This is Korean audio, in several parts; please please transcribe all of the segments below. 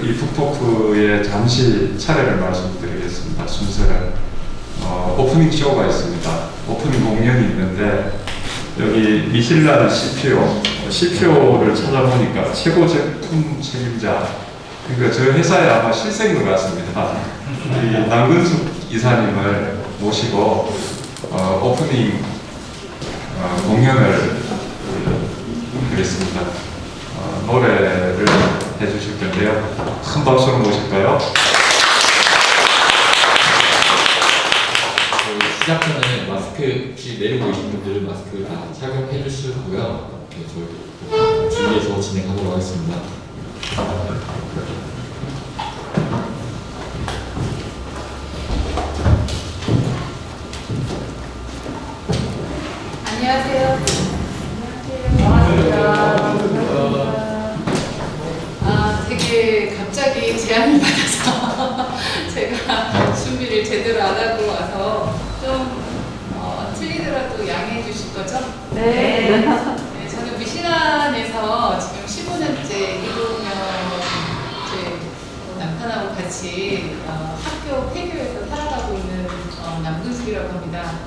이 북토크에 잠시 차례를 말씀드리겠습니다. 순서를. 오프닝 쇼가 있습니다. 오프닝 공연이 있는데 여기 미슐란 CPO를 찾아보니까 최고 제품 책임자, 그러니까 저 회사에 아마 실세인 것 같습니다. 이 남근숙 이사님을 모시고 오프닝 공연을 하겠습니다. 노래를 해주실 텐데요. 큰 박수로 모실까요? 시작 전에 마스크 혹시 내리고 계신 분들은 마스크 다 착용해 주시고요. 저희 주위에서 진행하도록 하겠습니다. 안녕하세요. 반갑습니다. 되게 갑자기 제안을 받아서 제가 준비를 제대로 안 하고 와서 좀 틀리더라도 양해해 주실 거죠? 네. 네, 저는 미시간에서 지금 15년째 이동형 남편하고 같이 학교 폐교에서 살아가고 있는 남근숙이라고 합니다.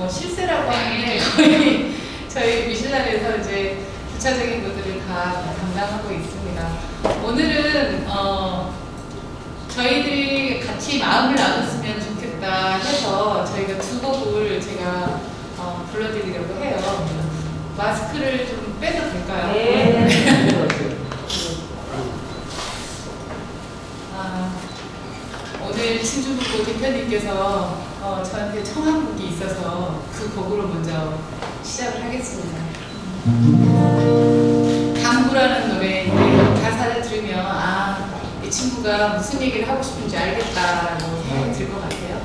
실세라고 하는데 거의 저희 미슐란에서 이제 부차적인 것들을 다 담당하고 있습니다. 오늘은 저희들이 같이 마음을 나눴으면 좋겠다 해서 저희가 두 곡을 제가 불러드리려고 해요. 마스크를 좀 빼도 될까요? 네. 오늘 신주북고 대표님께서 저한테 청한 곡이 있어서 그 곡으로 먼저 시작을 하겠습니다. 당구라는 노래인데 가사를 들으면 이 친구가 무슨 얘기를 하고 싶은지 알겠다라고 생각이 들 것 같아요.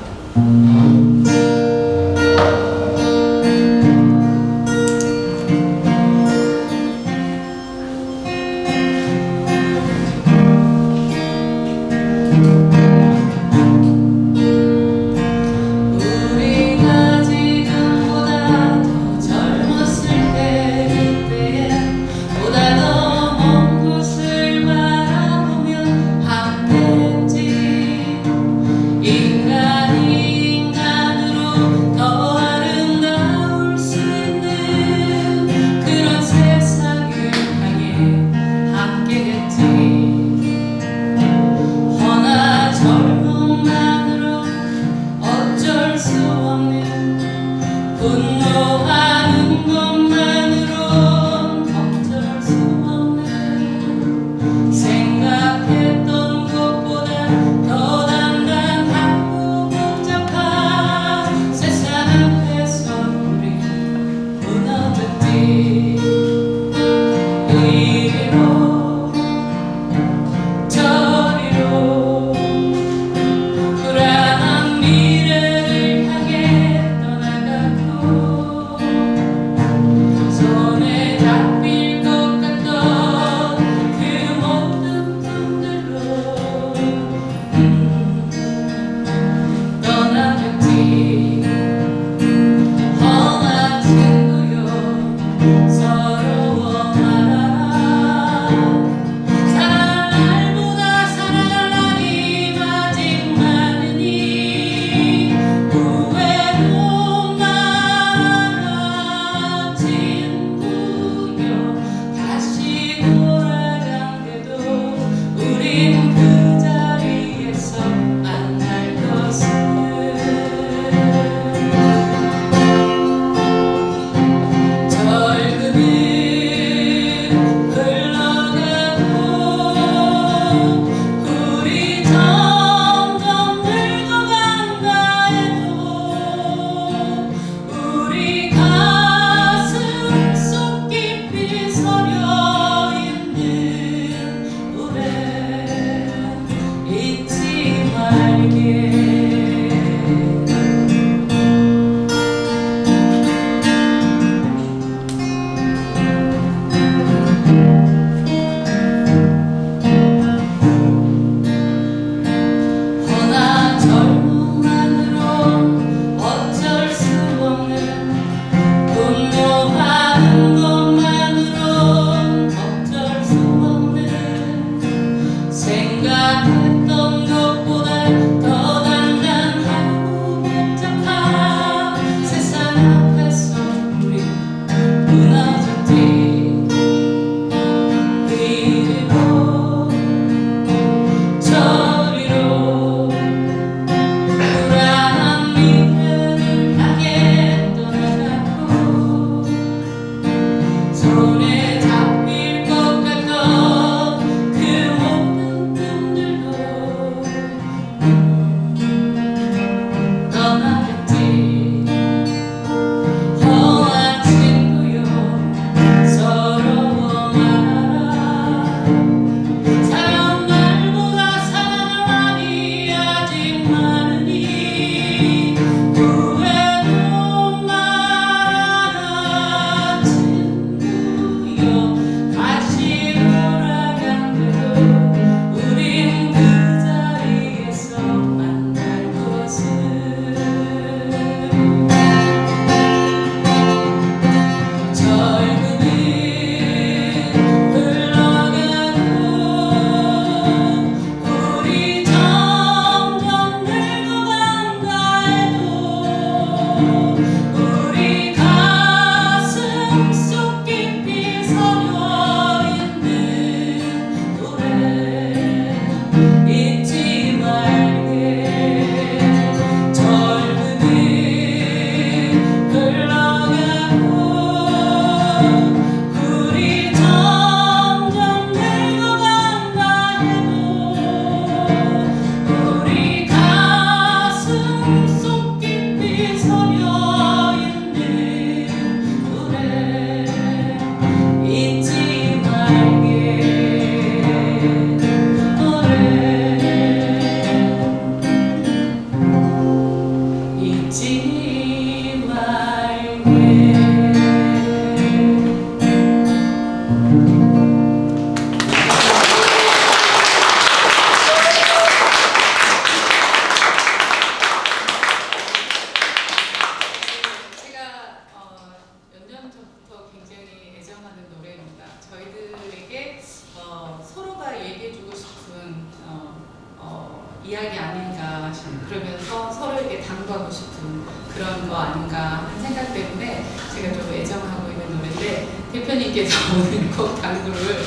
들어가고 싶은 그런 거 아닌가 하는 생각 때문에 제가 좀 애정하고 있는 노래인데 대표님께서 오늘 꼭 당구를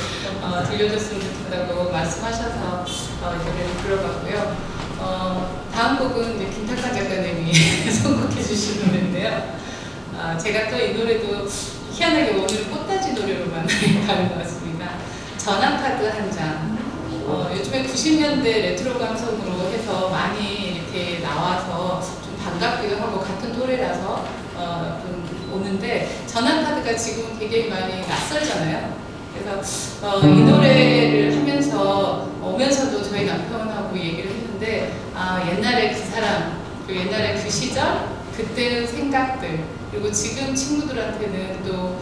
들려줬으면 좋겠다고 말씀하셔서 이 노래를 불러봤고요. 다음 곡은 이제 김탁한 작가님이 선곡해 주신 노래인데요. 제가 또 이 노래도 희한하게 오늘은 꽃다지 노래로만 가는 것 같습니다. 전화카드 한 장. 요즘에 90년대 레트로 감성으로 해서 많이 이렇게 나와서 좀 반갑기도 하고 같은 또래라서 좀 오는데 전화카드가 지금 굉장히 많이 낯설잖아요. 그래서 이 노래를 하면서 오면서도 저희 남편하고 얘기를 했는데 옛날에 그 사람, 옛날에 그 시절, 그때의 생각들 그리고 지금 친구들한테는 또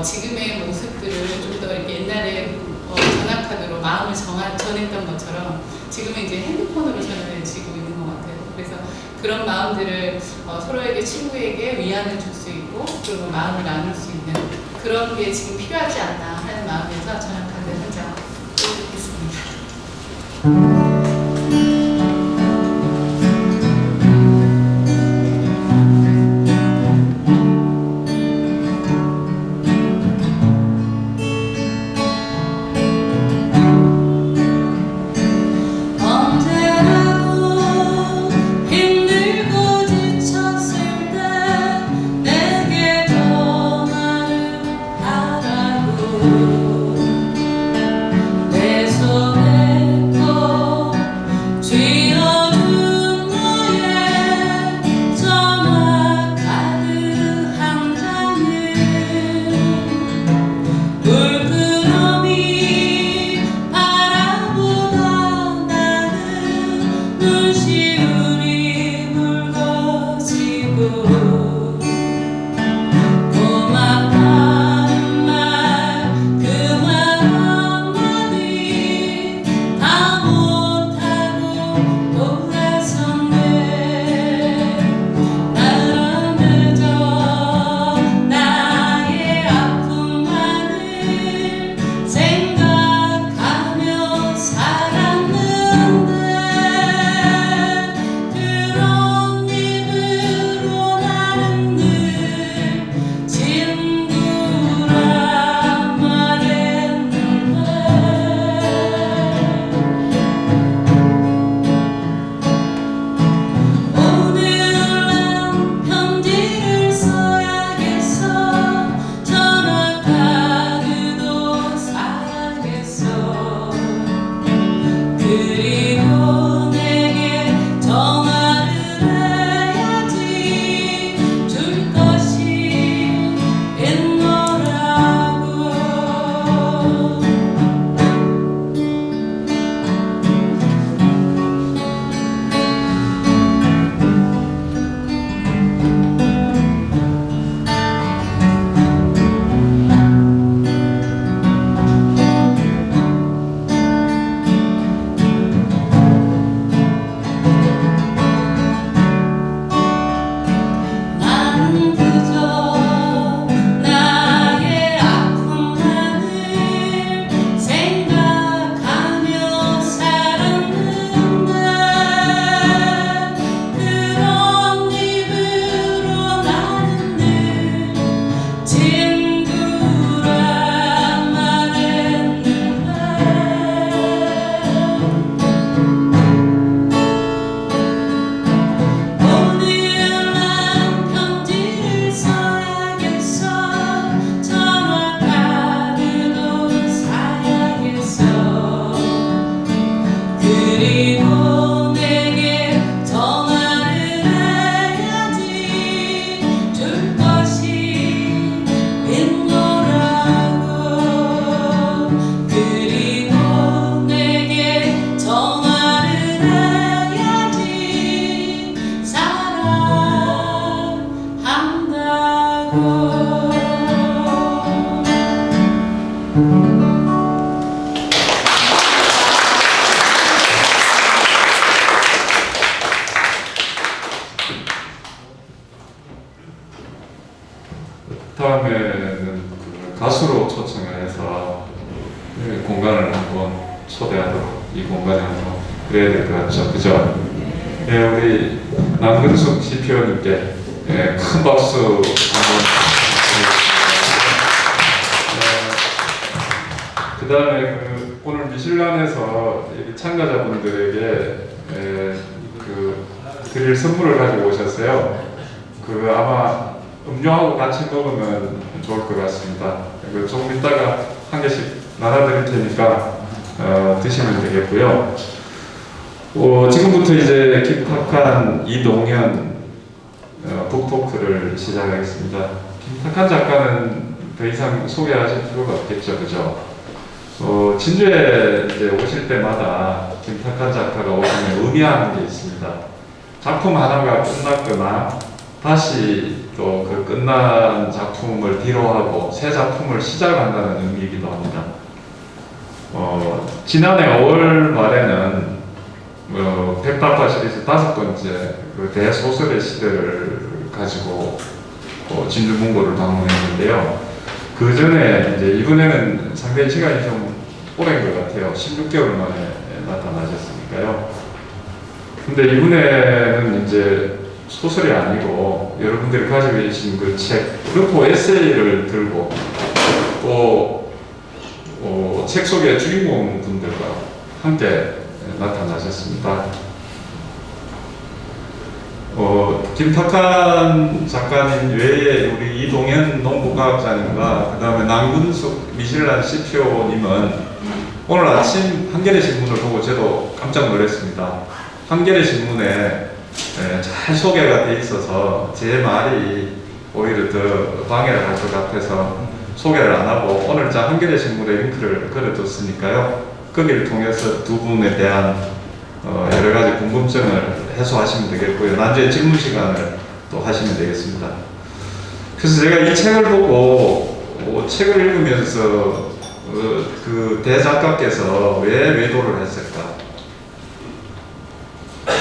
지금의 모습들을 좀 더 이렇게 옛날에 전화카드로 마음을 전했던 것처럼 지금은 이제 핸드폰으로 전해지고 있는 것 같아요. 그래서 그런 마음들을 서로에게 친구에게 위안을 줄 수 있고 그리고 마음을 나눌 수 있는 그런 게 지금 필요하지 않나 하는 마음에서 전화카드 한 장 뽑겠습니다. 다음에는 그 가수로 초청을 해서 공간을 한번 초대하도록 이 공간에 한번 그래야 될 것 같죠, 그죠? 예, 우리 남근숙 CPO님께 큰 박수 한번 그 다음에 오늘 미슐란에서 참가자분들에게 드릴 선물을 가지고 오셨어요. 아마 음료하고 같이 먹으면 좋을 것 같습니다. 조금 이따가 한 개씩 나눠드릴 테니까 드시면 되겠고요. 지금부터 이제 김탁한 이동현 북토크를 시작하겠습니다. 김탁한 작가는 더 이상 소개하실 필요가 없겠죠, 그죠? 진주에 이제 오실 때마다 김탁한 작가가 오시면 의미하는 게 있습니다. 작품 하나가 끝났거나 다시 또 그 끝난 작품을 뒤로하고 새 작품을 시작한다는 의미이기도 합니다. 지난해 5월 말에는 백달파 시리즈 5번째 그 대소설의 시대를 가지고 진주문고를 방문했는데요. 그 전에 이제 이번에는 상당히 시간이 좀 오랜 것 같아요. 16개월 만에 나타나셨으니까요. 근데 이번에는 이제 소설이 아니고 여러분들이 가지고 계신 그 책, 르포 에세이를 들고 또 책 속의 주인공 분들과 함께 나타나셨습니다. 김탁한 작가님 외에 우리 이동현 농부과학자님과 그 다음에 남근숙 미슐란 CPO님은 오늘 아침 한겨레 신문을 보고 저도 깜짝 놀랐습니다. 한겨레 신문에 잘 소개가 돼 있어서 제 말이 오히려 더 방해를 할 것 같아서 소개를 안 하고 오늘 자 한겨레 신문에 링크를 걸어뒀으니까요. 거기를 통해서 두 분에 대한 여러 가지 궁금증을 해소하시면 되겠고요. 나중에 질문 시간을 또 하시면 되겠습니다. 그래서 제가 이 책을 보고 책을 읽으면서 그 대작가께서 왜 외도를 했을까?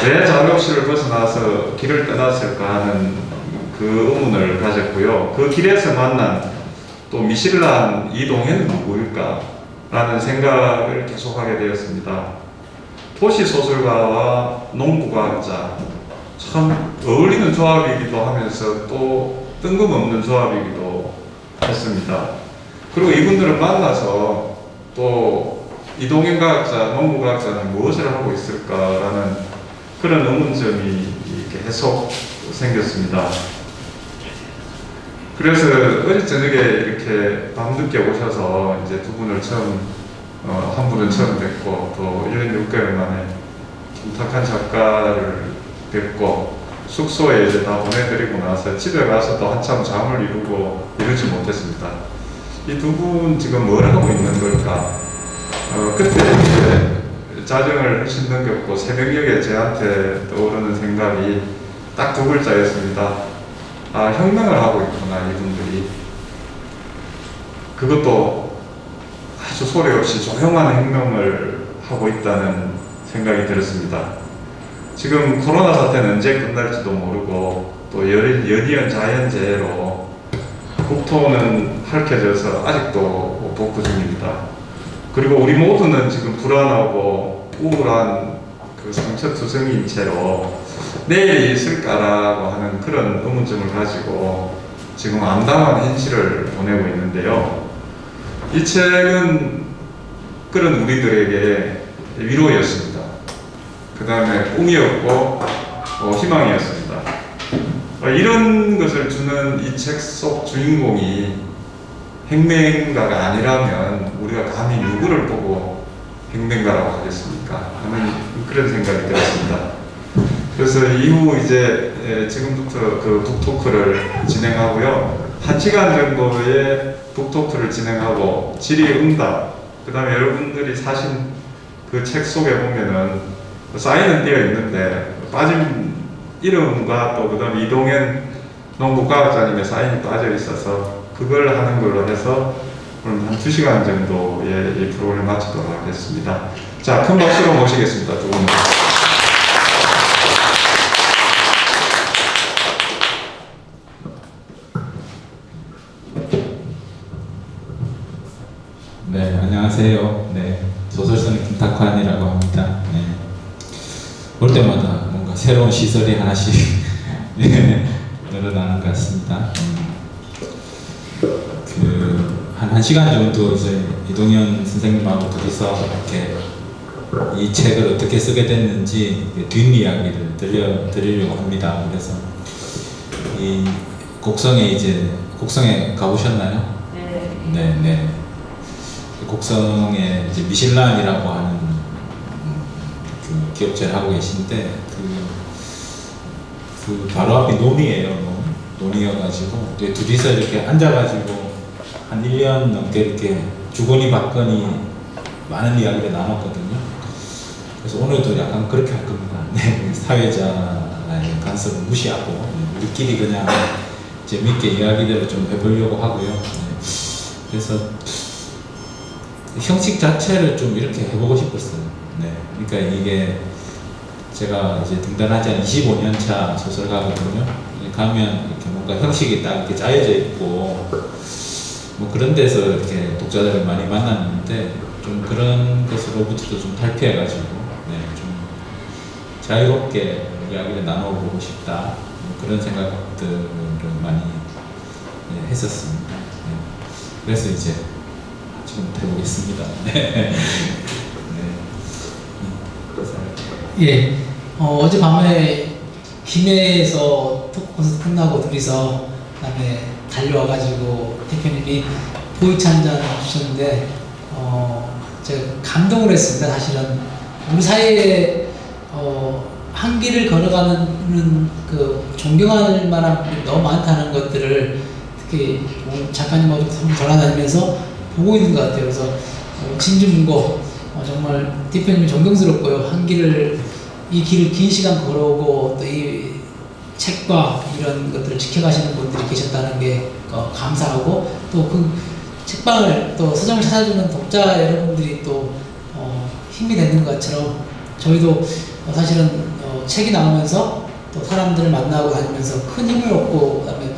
왜 작업실을 벗어나서 길을 떠났을까 하는 그 의문을 가졌고요. 그 길에서 만난 또 미슐란 이동현은 누구일까? 라는 생각을 계속하게 되었습니다. 도시소설가와 농부과학자, 참 어울리는 조합이기도 하면서 또 뜬금없는 조합이기도 했습니다. 그리고 이분들을 만나서 또 이동현 과학자, 농부과학자는 무엇을 하고 있을까라는 그런 의문점이 이렇게 계속 생겼습니다. 그래서 어제 저녁에 이렇게 밤늦게 오셔서 이제 두 분을 처음, 한 분은 처음 뵙고 또 1년 6개월 만에 김탁한 작가를 뵙고 숙소에 이제 다 보내드리고 나서 집에 가서 또 한참 잠을 이루지 못했습니다. 이 두 분 지금 뭘 하고 있는 걸까? 그때 이제 자정을 훨씬 넘겼고 새벽녘에 저한테 떠오르는 생각이 딱 두 글자였습니다. 아, 혁명을 하고 있구나, 이분들이. 그것도 아주 소리 없이 조용한 혁명을 하고 있다는 생각이 들었습니다. 지금 코로나 사태는 언제 끝날지도 모르고 또 연이은 자연재해로 국토는 핥혀져서 아직도 복구 중입니다. 그리고 우리 모두는 지금 불안하고 우울한 그 상처투성이인 채로 내일이 있을까라고 하는 그런 의문점을 가지고 지금 암담한 현실을 보내고 있는데요. 이 책은 그런 우리들에게 위로였습니다. 그 다음에 꿈이었고 희망이었습니다. 이런 것을 주는 이 책 속 주인공이 혁명가가 아니라면 우리가 감히 누구를 보고 혁명가라고 하겠습니까? 하는 그런 생각이 들었습니다. 그래서 이후 이제 지금부터 그 북토크를 진행하고요. 1시간 정도의 북토크를 진행하고 질의응답, 그 다음에 여러분들이 사신 그 책 속에 보면은 사인은 되어 있는데 빠진 이름과 또 그 다음에 이동현 농부과학자님의 사인이 빠져 있어서 그걸 하는 걸로 해서 오늘 한 2시간 정도의 이 프로그램을 마치도록 하겠습니다. 자, 큰 박수로 모시겠습니다. 두 분. 네, 안녕하세요. 네, 소설서는 김탁환이라고 합니다. 네, 올 때마다 뭔가 뭔가 새로운 시설이 하나씩 늘어나는 것 같습니다. 한 시간 정도 이제 이동현 선생님하고 둘이서 이렇게 이 책을 어떻게 쓰게 됐는지 뒷이야기를 들리려고 합니다. 그래서 이 곡성에 가보셨나요? 네. 곡성에 이제 미슐란이라고 하는 그 기업체를 하고 계신데 그 바로 앞이 논이에요. 논이어가지고 둘이서 이렇게 앉아가지고 한 1년 넘게 이렇게 주거니 받거니 많은 이야기를 나눴거든요. 그래서 오늘도 약간 그렇게 할 겁니다. 네, 사회자의 간섭을 무시하고 우리끼리 그냥 재밌게 이야기들을 좀 해보려고 하고요. 네. 그래서 형식 자체를 좀 이렇게 해보고 싶었어요. 네. 그러니까 이게 제가 이제 등단하지 한 25년 차 소설가거든요. 가면 이렇게 뭔가 형식이 딱 이렇게 짜여져 있고 뭐 그런 데서 이렇게 독자들을 많이 만났는데 좀 그런 것으로부터도 좀 탈피해가지고 네, 좀 자유롭게 이야기를 나눠보고 싶다 뭐 그런 생각들을 많이 네, 했었습니다. 네. 그래서 이제 지금 해보겠습니다. 네. 예, 어젯밤에 김해에서 콘서트 끝나고 둘이서 그다음에 달려와가지고 대표님이 보이차 한잔 주셨는데 제가 감동을 했습니다. 사실은 우리 사이에 한 길을 걸어가는 그 존경할 만한 분이 너무 많다는 것들을 특히 작가님하고 돌아다니면서 보고 있는 것 같아요. 그래서 진주문고 정말 대표님이 존경스럽고요. 이 길을 긴 시간 걸어오고 또 이 책과 이런 것들을 지켜가시는 분들이 계셨다는 게 감사하고 또 그 책방을 또 서점을 찾아주는 독자 여러분들이 또 힘이 되는 것처럼 저희도 사실은 책이 나오면서 또 사람들을 만나고 다니면서 큰 힘을 얻고 그다음에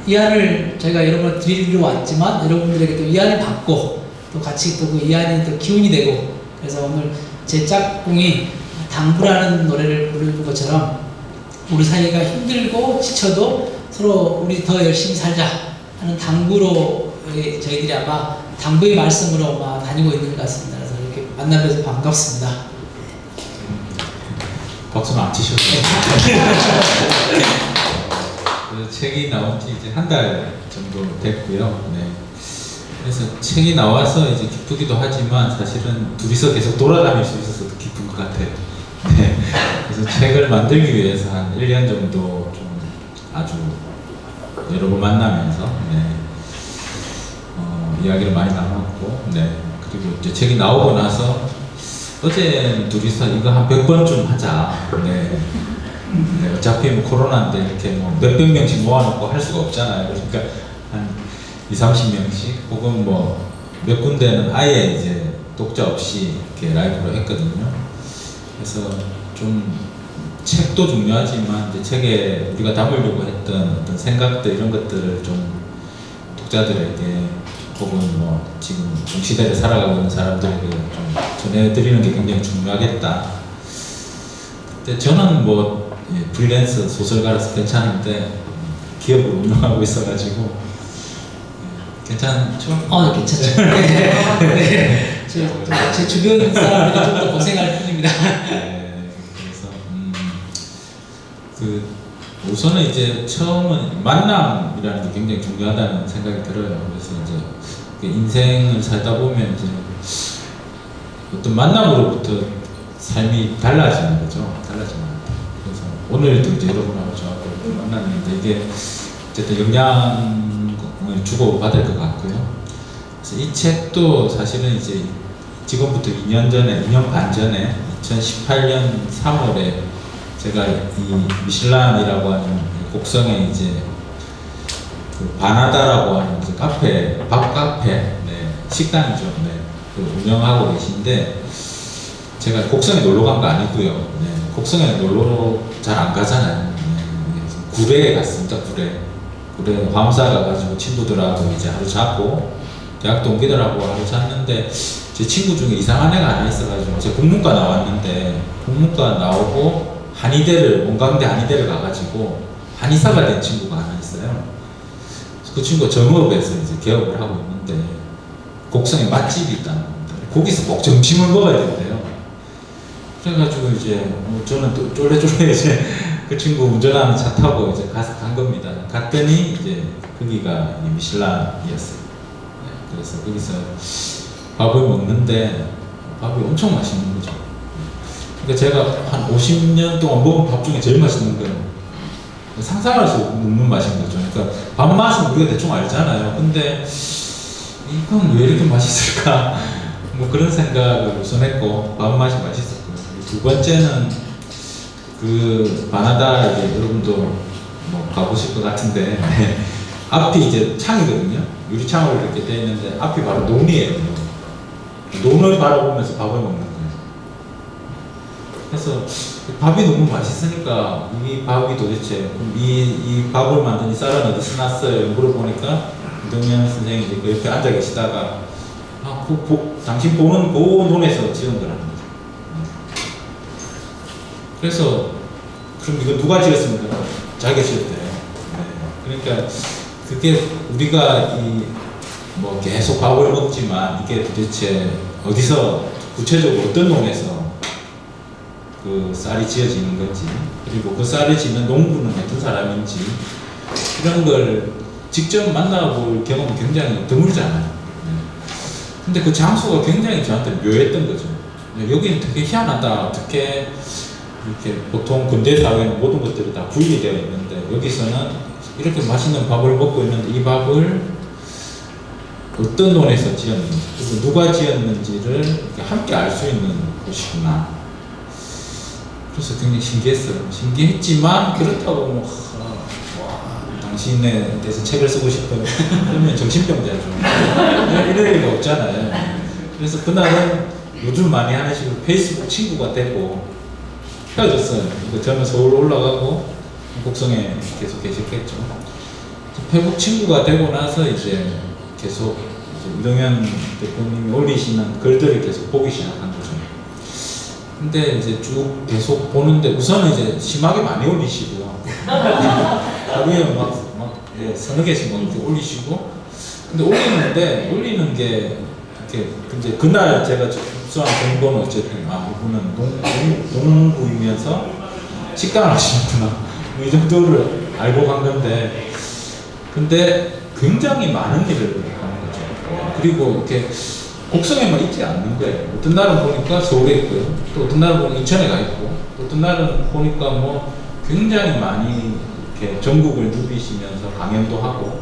이안을 저희가 여러분을 드리러 왔지만 여러분들에게 또 이안을 받고 또 같이 또 그 이안이 또 기운이 되고 그래서 오늘 제 짝꿍이 당부라는 노래를 부르는 것처럼 우리 사이가 힘들고 지쳐도 서로 우리 더 열심히 살자 하는 당부로 저희들이 아마 당부의 말씀으로 아마 다니고 있는 것 같습니다. 그래서 이렇게 만나뵈서 반갑습니다. 박수는 안 치셨어요. 그래서 책이 나온 지 이제 한 달 정도 됐고요. 네. 그래서 책이 나와서 이제 기쁘기도 하지만 사실은 둘이서 계속 돌아다닐 수 있어서 더 기쁜 것 같아요. 네. 그래서 책을 만들기 위해서 한 1년 정도 좀 아주 여러 번 만나면서 네. 이야기를 많이 나눴고 네. 그리고 이제 책이 나오고 나서 어제 둘이서 이거 한 100번쯤 하자. 네. 네. 어차피 뭐 코로나인데 이렇게 뭐 몇백 명씩 모아놓고 할 수가 없잖아요. 그러니까 한 20-30명씩 혹은 뭐 몇 군데는 아예 이제 독자 없이 이렇게 라이브로 했거든요. 그래서 좀 책도 중요하지만 이제 책에 우리가 담으려고 했던 어떤 생각들 이런 것들을 좀 독자들에게 혹은 뭐 지금 좀 시대를 살아가고 있는 사람들에게 좀 전해드리는 게 굉장히 중요하겠다. 근데 저는 뭐 프리랜서 소설가라서 괜찮은데 기업을 운영하고 있어가지고 괜찮죠? 괜찮죠. 네. 제 주변 사람들이 좀 더 고생할 뿐입니다. 네, 그래서 우선은 이제 처음은 만남이라는 게 굉장히 중요하다는 생각이 들어요. 그래서 이제 인생을 살다 보면 이제 어떤 만남으로부터 삶이 달라지는 거죠. 달라지는 거. 그래서 오늘도 이제 여러분하고 저하고 만났는데 이게 어쨌든 영향을 주고 받을 것 같고요. 그래서 이 책도 사실은 이제 지금부터 2년 반 전에 2018년 3월에 제가 이 미슐란이라고 하는 곡성에 이제 그 바나다라고 하는 이제 카페, 밥 카페, 네, 식당이죠. 네, 그 운영하고 계신데 제가 곡성에 놀러 간 거 아니고요. 네, 곡성에 놀러 잘 안 가잖아요. 네, 구례에 갔습니다. 구례 화엄사 가가지고 친구들하고 이제 하루 자고 대학 동기들하고 하루 잤는데 제 친구 중에 이상한 애가 하나 있어가지고 제가 국문과 나왔는데 국문과 나오고 한의대를 원광대 한의대를 가가지고 한의사가 된 친구가 하나 있어요. 그 친구가 정읍에서 이제 개업을 하고 있는데 곡성에 맛집이 있다는 겁니다. 거기서 꼭 점심을 먹어야 된대요. 그래가지고 이제 저는 또 쫄래쫄래 이제 그 친구 운전하는 차 타고 이제 가서 간 겁니다. 갔더니 이제 거기가 미슐란이었어요. 그래서 거기서 밥을 먹는데 밥이 엄청 맛있는 거죠. 그러니까 제가 한 50년 동안 먹은 밥 중에 제일 맛있는 거예요. 상상할 수 없는 맛인 거죠. 그러니까 밥 맛은 우리가 대충 알잖아요. 근데 이건 왜 이렇게 맛있을까? 뭐 그런 생각을 우선 했고 밥 맛이 맛있었고요. 두 번째는 그 바나다 이제 여러분도 뭐 가보실 것 같은데 앞이 이제 창이거든요. 유리창으로 이렇게 되어 있는데 앞이 바로 논이에요. 논을 바라보면서 밥을 먹는 거예요. 그래서 밥이 너무 맛있으니까 이 밥이 도대체 이 밥을 만든 이 쌀은 어디서 났어요? 물어보니까 이동현 선생님이 이제 그 옆에 앉아 계시다가 당신 보는 그 논에서 지은 거라는 거죠. 그래서 그럼 이거 누가 지었습니까? 자기가 지었대요. 그러니까 그게 우리가 뭐 계속 밥을 먹지만 이게 도대체 어디서 구체적으로 어떤 농에서 그 쌀이 지어지는 건지 그리고 그 쌀을 짓는 농부는 어떤 사람인지 이런 걸 직접 만나볼 경험이 굉장히 드물잖아요. 근데 그 장소가 굉장히 저한테 묘했던 거죠. 여기는 되게 희한하다. 어떻게 이렇게 보통 근대사회는 모든 것들이 다 분리 되어 있는데 여기서는 이렇게 맛있는 밥을 먹고 있는데 이 밥을 어떤 논에서 지었는지 그리고 누가 지었는지를 함께 알 수 있는 곳이구나. 그래서 굉장히 신기했어요. 신기했지만 그렇다고 뭐 당신에 대해서 책을 쓰고 싶어요. 그러면 정신병자죠. 이럴 리가 없잖아요. 그래서 그날은 요즘 많이 하는 식으로 페이스북 친구가 되고 헤어졌어요. 저는 서울 올라가고 곡성에 계속 계셨겠죠. 페이스북 친구가 되고 나서 이제 계속 이동현 대표님이 올리시는 글들을 계속 보기 시작한 거죠. 근데 이제 쭉 계속 보는데 우선은 이제 심하게 많이 올리시고요. 하루에 서너 개씩 막 이렇게 올리시고 근데 올리는 게 이렇게 근데 그날 제가 접수한 정보는 어쨌든 이분은 농부이면서 식당을 하시는구나 뭐 이 정도를 알고 간 건데 근데 굉장히 많은 일을 하는 거죠. 그리고 이렇게 곡성에만 있지 않는 거예요. 어떤 날은 보니까 서울에 있고요. 또 어떤 날은 보니까 인천에 가 있고 또 어떤 날은 보니까 뭐 굉장히 많이 이렇게 전국을 누비시면서 강연도 하고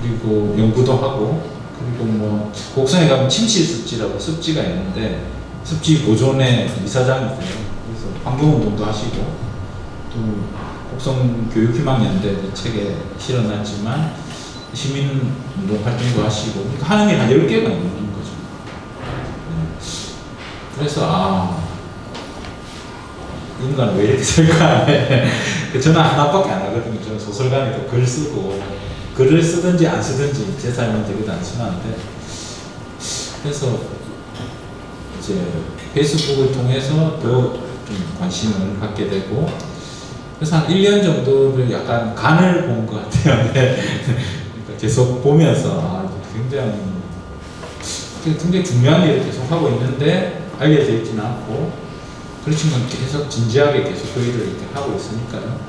그리고 연구도 하고 그리고 뭐 곡성에 가면 침실습지라고 습지가 있는데 습지 보존의 이사장이세요. 그래서 환경운동도 하시고 또 곡성 교육희망연대 책에 실어놨지만 시민운동 활동도 하시고 그러니까 하는 게 한 10개가 있는 거죠. 그래서 인간은 왜 이렇게 살까? 저는 하나밖에 안 하거든요. 저는 소설가니까 글 쓰고 글을 쓰든지 안 쓰든지 제 삶은 되게 단순한데 그래서 이제 페이스북을 통해서 더 좀 관심을 갖게 되고 그래서 한 1년 정도를 약간 간을 본 것 같아요. 그러니까 계속 보면서 굉장히 중요한 일을 계속 하고 있는데 알려져 있지는 않고 그렇지만 계속 진지하게 계속 그 일을 이렇게 하고 있으니까요.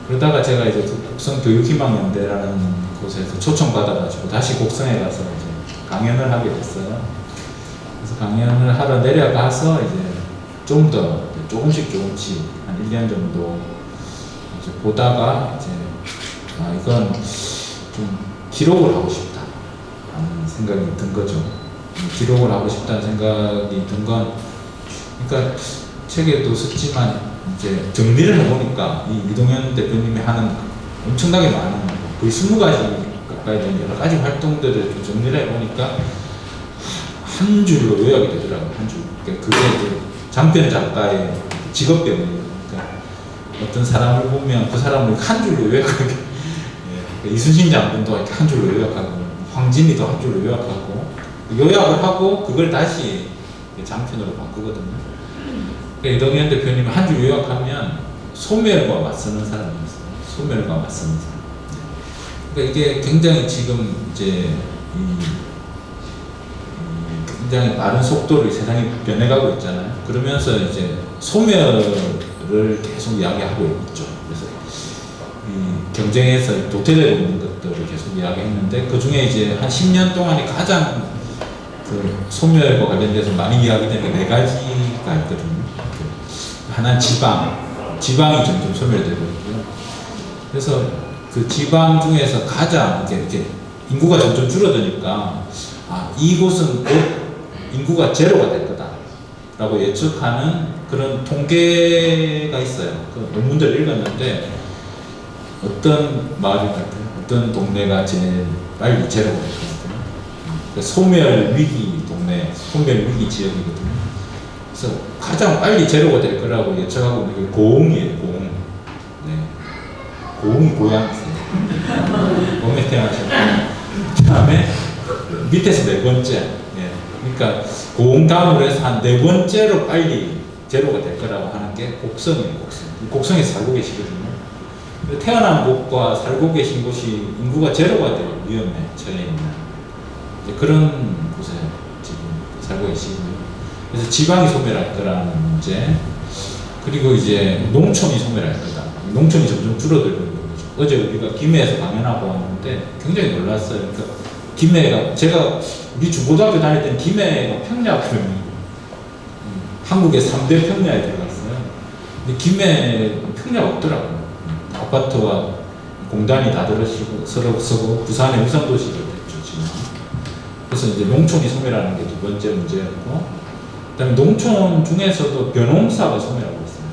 그러다가 제가 이제 곡성 교육희망연대라는 곳에서 초청받아가지고 다시 곡성에 가서 이제 강연을 하게 됐어요. 그래서 강연을 하러 내려가서 이제 좀 더 조금씩 한 1년 정도 이제 보다가 이제 이건 좀 기록을 하고 싶다라는 생각이 든 거죠. 기록을 하고 싶다는 생각이 든 건 그러니까 책에도 썼지만 이제 정리를 해보니까 이 이동현 대표님이 하는 엄청나게 많은 거의 20가지 가까이 되는 여러 가지 활동들을 좀 정리를 해보니까 한 줄로 요약이 되더라고요. 한 줄. 그러니까 그게 이제 장편 작가의 직업병이에요. 그러니까 어떤 사람을 보면 그 사람을 한 줄로 요약하게 그러니까 이순신 장군도 이렇게 한 줄로 요약하고 황진이도 한 줄로 요약하고 요약을 하고 그걸 다시 장편으로 바꾸거든요. 그러니까 이동현 대표님 한 줄 요약하면 소멸과 맞서는 사람이었어요. 소멸과 맞서는 사람. 그러니까 이게 굉장히 지금 이제 굉장히 빠른 속도로 세상이 변해가고 있잖아요. 그러면서 이제 소멸을 계속 이야기하고 있죠. 그래서 이 경쟁에서 도태되고 있는 것들을 계속 이야기했는데 그 중에 이제 한 10년 동안에 가장 그 소멸과 관련돼서 많이 이야기되는 게 네 가지가 있거든요. 하나는 지방이 점점 소멸되고 있고요. 그래서 그 지방 중에서 가장 이렇게 인구가 점점 줄어드니까 이곳은 곧 인구가 제로가 될 거다라고 예측하는 그런 통계가 있어요. 그 논문들을 읽었는데 어떤 마을이 같아요? 어떤 동네가 제일 빨리 제로가 될 것 같아요? 그러니까 소멸 위기 동네, 소멸 위기 지역이거든요. 그래서 가장 빨리 제로가 될 거라고 예측하고 있는 게 고흥이에요. 고흥. 네. 고흥이 고향이세요. 고흥에 태어나셨고 그 다음에 밑에서 네 번째. 그러니까 고흥 다음으로 해서 한 네 번째로 빨리 제로가 될 거라고 하는 게 곡성이에요. 곡성에서 살고 계시거든요. 태어난 곳과 살고 계신 곳이 인구가 제로가 될 위험에 처해 있는 그런 곳에 지금 살고 계시고요. 그래서 지방이 소멸할 거라는 문제, 그리고 이제 농촌이 소멸할 거다. 농촌이 점점 줄어들고 있는 거죠. 어제 우리가 김해에서 강연하고 왔는데 굉장히 놀랐어요. 그러니까 김해가, 제가 우리 중고등학교 다닐 때는 김해가 평야거든요. 한국의 3대 평야에 들어갔어요. 근데 김해 평야가 없더라고요. 아파트와 공단이 다 들어서고 서고 부산의 위성도시가 됐죠, 지금. 그래서 이제 농촌이 소멸하는 게 두 번째 문제였고, 그 다음에 농촌 중에서도 벼농사가 소멸하고 있어요.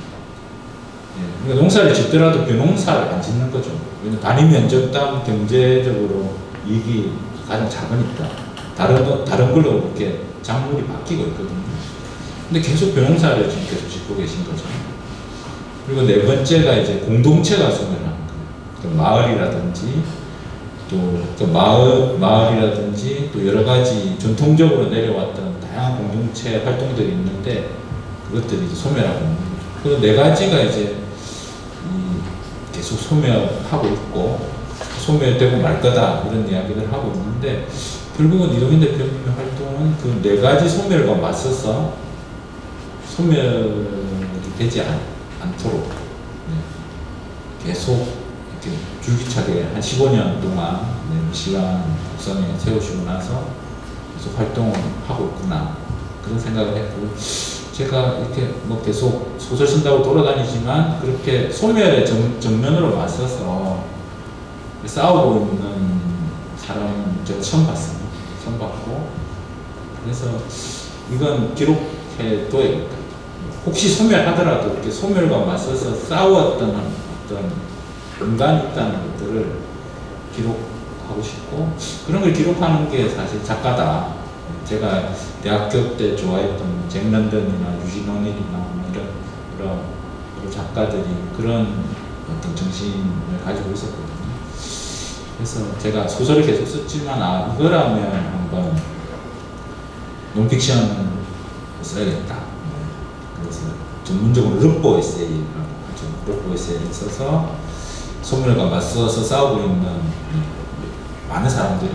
그러니까 농사를 짓더라도 벼농사를 안 짓는 거죠. 왜냐면 단위 면적당 경제적으로 이익이 가장 작으니까 다른 걸로 이렇게 작물이 바뀌고 있거든요. 근데 계속 벼농사를 지금 계속 짓고 계신 거죠. 그리고 네 번째가 이제 공동체가 소멸하는 거예요. 그러니까 마을이라든지 또 마을이라든지 또 여러 가지 전통적으로 내려왔던 다양한 공동체 활동들이 있는데 그것들이 이제 소멸하고 있는 거죠. 그 네 가지가 이제 계속 소멸하고 있고 소멸되고 말 거다 이런 이야기를 하고 있는데 결국은 이동현 대표님의 활동은 그 네 가지 소멸과 맞서서 소멸이 되지 않도록 계속 이렇게 줄기차게 한 15년 동안 미시간 곡성에 세우시고 나서 계속 활동을 하고 있구나 그런 생각을 했고, 제가 이렇게 뭐 계속 소설 쓴다고 돌아다니지만 그렇게 소멸의 정면으로 맞서서 싸우고 있는 사람은 제가 처음 봤습니다. 처음 봤고, 그래서 이건 기록해 둬야겠다. 혹시 소멸하더라도 이렇게 소멸과 맞서서 싸웠던 어떤 인간이 있다는 것들을 기록하고 싶고, 그런 걸 기록하는 게 사실 작가다. 제가 대학교 때 좋아했던 잭 런던이나 유진 오닐이나 이런 작가들이 그런 어떤 정신을 가지고 있었거든요. 그래서 제가 소설을 계속 썼지만 이거라면 한번 논픽션을 써야겠다. 그래서 전문적으로 르포 에세이라고 하죠. 르포 에세이를 써서 소멸과 맞서서 싸우고 있는 많은 사람들이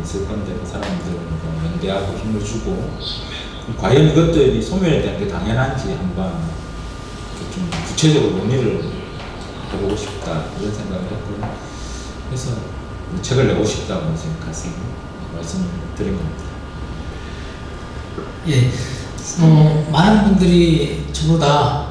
있을 건데 그 사람들을 연대하고 힘을 주고, 과연 이것들이 소멸에 대한 게 당연한지 한번 좀 구체적으로 논의를 해보고 싶다 이런 생각을 했고요. 그래서 책을 내고 싶다고 생각해서 말씀을 드린 겁니다. 예, 많은 분들이 저보다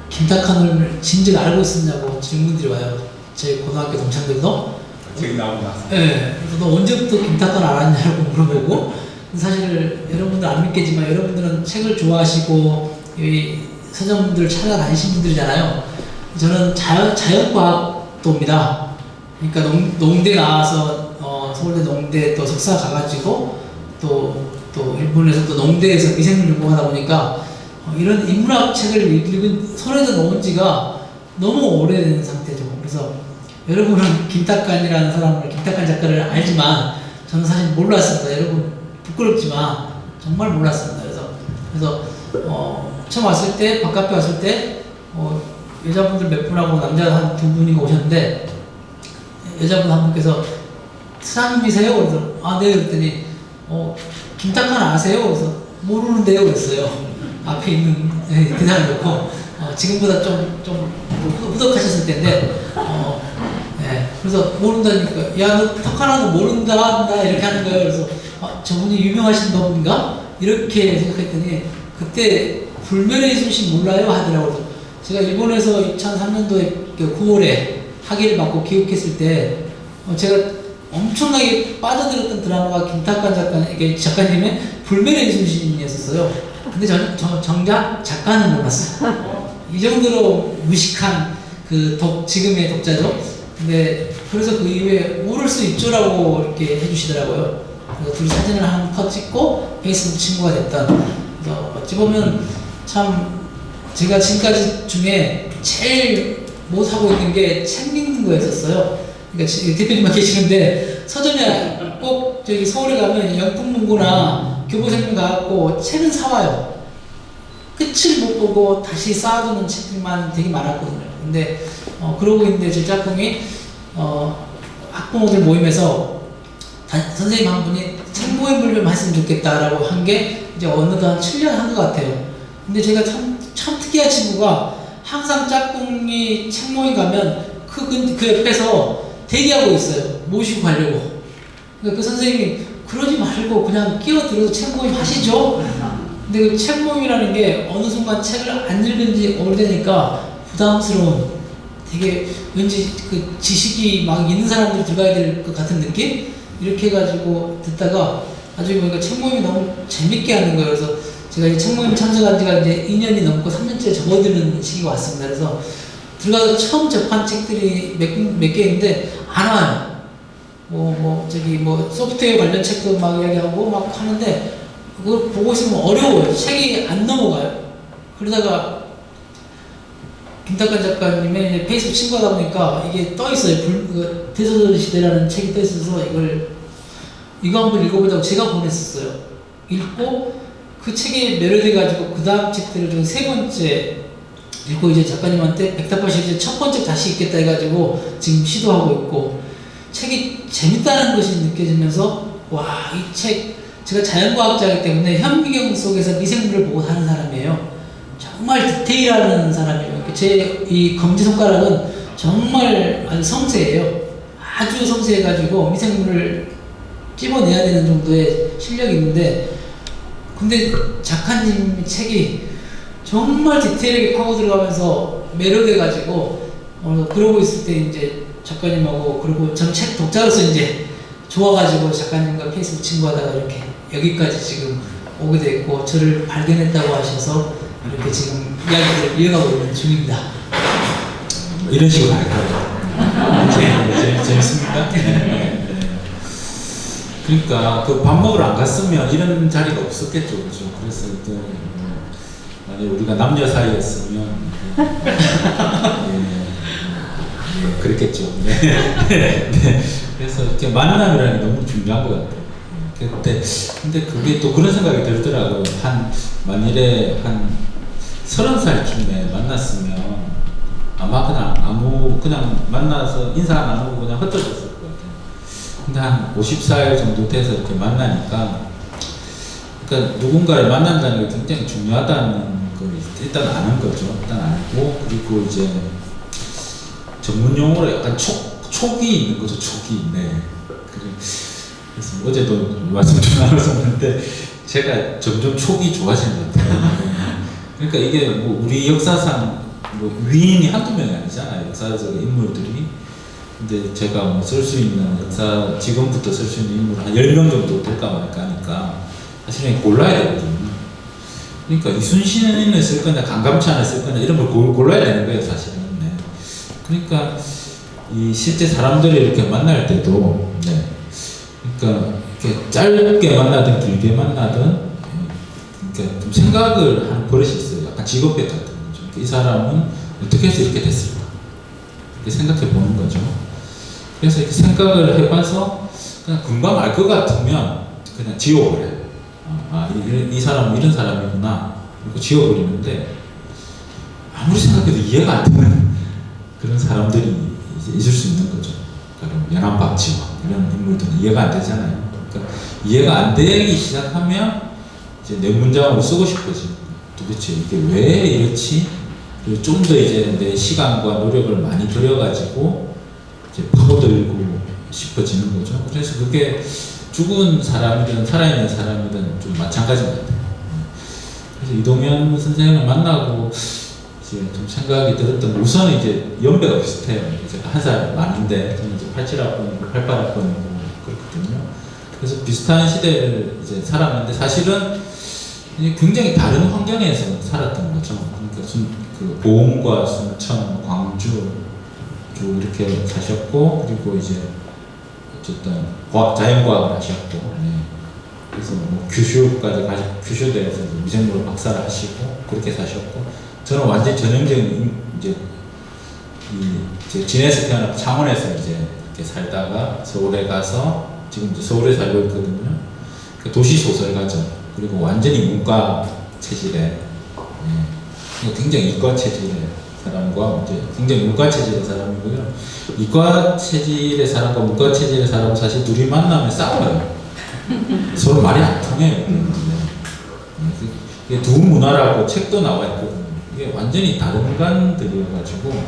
김탁한을 진즉 알고 있었냐고 질문들이 와요. 제 고등학교 동창들도. 책이 나오고 나서. 네, 그래서 너 언제부터 김탁한 알았냐고 물어보고, 사실 여러분들 안 믿겠지만 여러분들은 책을 좋아하시고 이 서점들 찾아다니신 분들이잖아요. 저는 자연과학도입니다. 그러니까 농대 나와서 서울대 농대 또 석사 가가지고 또 일본에서 또 농대에서 미생물 연구하다 보니까 이런 인문학 책을 읽은 손에서 놓은 지가 너무 오래된 상태죠. 그래서 여러분은 김탁한이라는 사람을, 김탁한 작가를 알지만 저는 사실 몰랐습니다. 여러분 부끄럽지만 정말 몰랐습니다. 그래서 처음 왔을 때 바깥에 왔을 때 여자분들 몇 분하고 남자 한 두 분이 오셨는데 여자분 한 분께서 사장님이세요? 그래서 아 네 그랬더니 김탁한 아세요? 그래서 모르는데요 그랬어요. 앞에 있는 그 사람이 좋고 지금보다 좀 후덕하셨을 텐데 네, 그래서 모른다니까 야 너 탁하나도 모른다 이렇게 하는 거예요. 그래서 저분이 유명하신 분인가? 이렇게 생각했더니 그때 불멸의 이순신 몰라요? 하더라고요. 그래서 제가 일본에서 2003년도에 9월에 학위를 받고 귀국했을 때 제가 엄청나게 빠져들었던 드라마가 김탁관 작가님의 불멸의 이순신이었어요. 근데 정작 작가는 몰랐어요. 이 정도로 무식한 지금의 독자죠. 근데 그래서 그 이후에 모를 수 있죠라고 이렇게 해주시더라고요. 그래서 둘이 사진을 한 컷 찍고 페이스북 친구가 됐던. 그래서 어찌 보면 참 제가 지금까지 중에 제일 못하고 있는 게 책 읽는 거였었어요. 그러니까 대표님만 계시는데 서점에 꼭 저기 서울에 가면 영풍문고나 교보생명 가갖고 책은 사와요. 끝을 못 보고 다시 쌓아두는 책들만 되게 많았거든요. 근데 그러고 있는데 제 짝꿍이 학부모들 모임에서 선생님 한 분이 책 모임을 좀 했으면 좋겠다라고 한 게 이제 어느덧 한 7년 한 것 같아요. 근데 제가 참 특이한 친구가 항상 짝꿍이 책 모임 가면 그 옆에서 대기하고 있어요. 모시고 가려고. 그러니까 그 선생님이 그러지 말고 그냥 끼어들어서 책 모임 하시죠. 근데 그 책 모임이라는 게 어느 순간 책을 안 읽은 지 오래되니까 부담스러운 되게 왠지 그 지식이 막 있는 사람들이 들어가야 될 것 같은 느낌? 이렇게 해가지고 듣다가 나중에 보니까 책 모임이 너무 재밌게 하는 거예요. 그래서 제가 이제 책 모임 참석한 지가 이제 2년이 넘고 3년째 접어드는 시기가 왔습니다. 그래서 들어가서 처음 접한 책들이 몇 개 있는데 안 와요. 소프트웨어 관련 책도 막 이야기하고 막 하는데 그걸 보고 있으면 어려워요. 책이 안 넘어가요. 그러다가 김탁관 작가님의 페이스북 친구하다 보니까 이게 떠 있어요. 대소설 시대라는 책이 떠 있어서 이거 한번 읽어보자고 제가 보냈었어요. 읽고 그 책에 매료돼가지고 그 다음 책들을 좀 세 번째 읽고 이제 작가님한테 백답화 시리즈 첫 번째 다시 읽겠다 해가지고 지금 시도하고 있고 책이 재밌다는 것이 느껴지면서 와, 이 책 제가 자연과학자이기 때문에 현미경 속에서 미생물을 보고 사는 사람이에요. 정말 디테일하는 사람이에요. 제 이 검지손가락은 정말 아주 섬세해요. 아주 섬세해가지고 미생물을 찝어내야 되는 정도의 실력이 있는데 근데 작가님 책이 정말 디테일하게 파고 들어가면서 매료돼가지고 그러고 있을 때 이제 작가님하고 그리고 전 책 독자로서 이제 좋아가지고 작가님과 페이스북 친구하다가 이렇게 여기까지 지금 오게 됐고 저를 발견했다고 하셔서 이렇게 지금 이야기를 이어가고 있는 중입니다. 이런 식으로 할까요? 재밌습니까? 네. 그러니까 그 밥 먹으러 안 갔으면 이런 자리가 없었겠죠, 그렇죠? 그래서 만약 우리가 남녀 사이였으면 그랬겠죠. 네. 그래서 이렇게 만남이라는 게 너무 중요한 것 같아요. 근데 그게 또 그런 생각이 들더라고요. 만일에 한 30살쯤에 만났으면 아마 그냥 만나서 인사 안 나누고 그냥 흩어졌을 것 같아요. 근데 한 50살 정도 돼서 이렇게 만나니까 그러니까 누군가를 만난다는 게 굉장히 중요하다는 걸 일단 아는 거죠. 일단 알고 그리고 이제 전문 용어로 약간 촉이 있는 거죠. 촉이. 네. 그래서 어제도 말씀 좀 나눴었는데 제가 점점 촉이 좋아지는 것 같아요. 그러니까 이게 우리 역사상 위인이 한두 명이 아니잖아요. 역사적인 인물들이. 근데 제가 쓸 수 있는 지금부터 쓸 수 있는 인물 한 10명 정도 될까 말까 하니까 사실은 골라야 되거든요. 그러니까 이순신을 쓸 거냐, 강감찬을 쓸 거냐 이런 걸 골라야 되는 거예요, 사실은. 네. 그러니까 이 실제 사람들을 이렇게 만날 때도, 네. 그러니까 이렇게 짧게 만나든 길게 만나든, 그러니까 좀 생각을 하는 버릇이 있어요. 약간 직업병 같은 거죠. 이 사람은 어떻게 해서 이렇게 됐을까? 이렇게 생각해 보는 거죠. 그래서 이렇게 생각을 해봐서 그냥 금방 알 것 같으면 그냥 지워버려요. 이 사람은 이런 사람이구나. 그리고 지워버리는데 아무리 생각해도 이해가 안 되는 그런 사람들이 이제 있을 수 있는 거죠. 그러니까 연안박지원 이런 인물들은 이해가 안 되잖아요. 그러니까 이해가 안 되기 시작하면 이제 내 문장으로 쓰고 싶어지. 도대체 이게 왜 이렇지? 그리고 좀 더 이제 내 시간과 노력을 많이 들여가지고 이제 파고들고 싶어지는 거죠. 그래서 그게 죽은 사람이든 살아있는 사람이든 좀 마찬가지인 것 같아요. 그래서 이동현 선생님을 만나고 이제 좀 생각이 들었던 우선은 이제 연배가 비슷해요. 제가 한 살 많은데 저는 이제 87학번이고 88학번이고 그렇거든요. 그래서 비슷한 시대를 이제 살았는데 사실은 굉장히 다른 환경에서 살았던 거죠. 그러니까 그 보험과 순천, 광주 쭉 이렇게 사셨고 그리고 이제 어쨌든 자연과학을 하셨고 그래서 뭐 규슈까지 규슈대에서 미생물 박사를 하시고 그렇게 사셨고 저는 완전히 전형적인 이제 진해에서 태어나서 창원에서 이제 이렇게 살다가 서울에 가서 지금 이제 서울에 살고 있거든요. 그 도시 소설가죠. 그리고 완전히 문과 체질의 굉장히 이과 체질의 사람과 이제 굉장히 문과 체질의 사람이고요. 이과 체질의 사람과 문과 체질의 사람은 사실 둘이 만나면 싸워요. 서로 말이 안 통해요. 이게 두 문화라고 책도 나와 있거든요. 이게 완전히 다른 인간들이어가지고